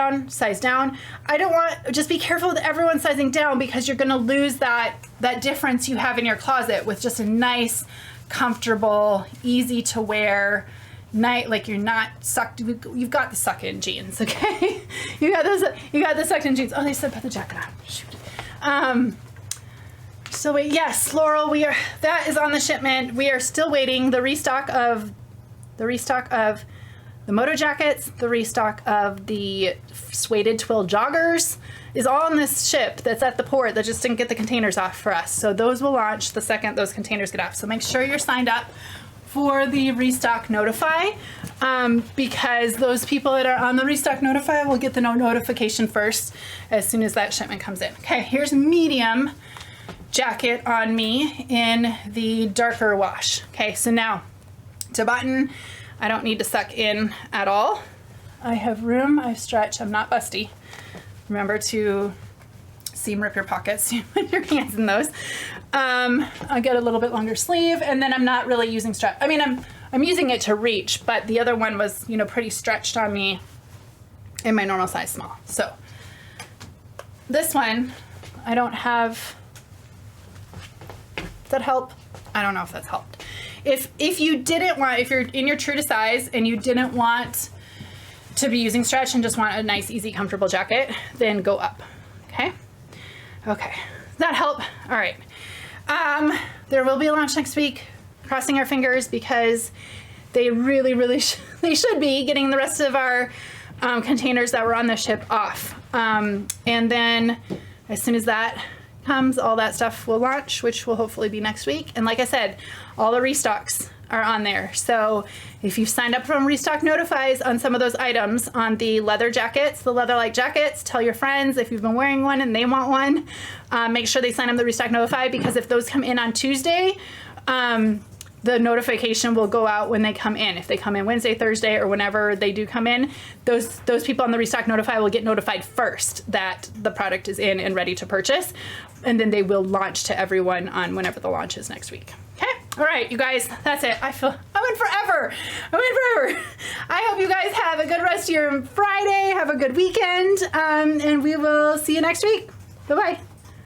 down. I don't want, just be careful with everyone sizing down, because you're gonna lose that difference you have in your closet with just a nice, comfortable, easy to wear, like you're not sucked, you've got the suck in jeans, okay? you got the sucked in jeans. Oh, they said put the jacket on, shoot. So wait, yes, Laurel, that is on the shipment. We are still waiting the restock of the moto jackets, the restock of the suede twill joggers is all on this ship that's at the port that just didn't get the containers off for us. So those will launch the second those containers get off. So make sure you're signed up for the restock notify, because those people that are on the restock notify will get the notification first as soon as that shipment comes in. Okay, here's medium jacket on me in the darker wash. Okay, so now to button, I don't need to suck in at all. I have room, I stretch, I'm not busty. Remember to seam rip your pockets, you put your hands in those. I get a little bit longer sleeve, and then I'm not really using stretch. I mean, I'm using it to reach, but the other one was, pretty stretched on me in my normal size small. So this one, I don't have. Does that help? I don't know if that's helped. If you didn't want, if you're in your true to size and you didn't want to be using stretch and just want a nice, easy, comfortable jacket, then go up, okay? Okay, does that help? All right. There will be a launch next week, crossing our fingers, because they really, really they should be getting the rest of our containers that were on the ship off. And then as soon as that comes, all that stuff will launch, which will hopefully be next week. And like I said, all the restocks are on there. So if you've signed up from restock notifies on some of those items, on the leather jackets, the leather-like jackets, tell your friends if you've been wearing one and they want one, make sure they sign up the restock notify, because if those come in on Tuesday, the notification will go out when they come in. If they come in Wednesday, Thursday, or whenever they do come in, those people on the restock notify will get notified first that the product is in and ready to purchase, and then they will launch to everyone on whenever the launch is next week. Okay, all right, you guys, that's it. I went forever. I hope you guys have a good rest of your Friday. Have a good weekend, and we will see you next week. Bye-bye.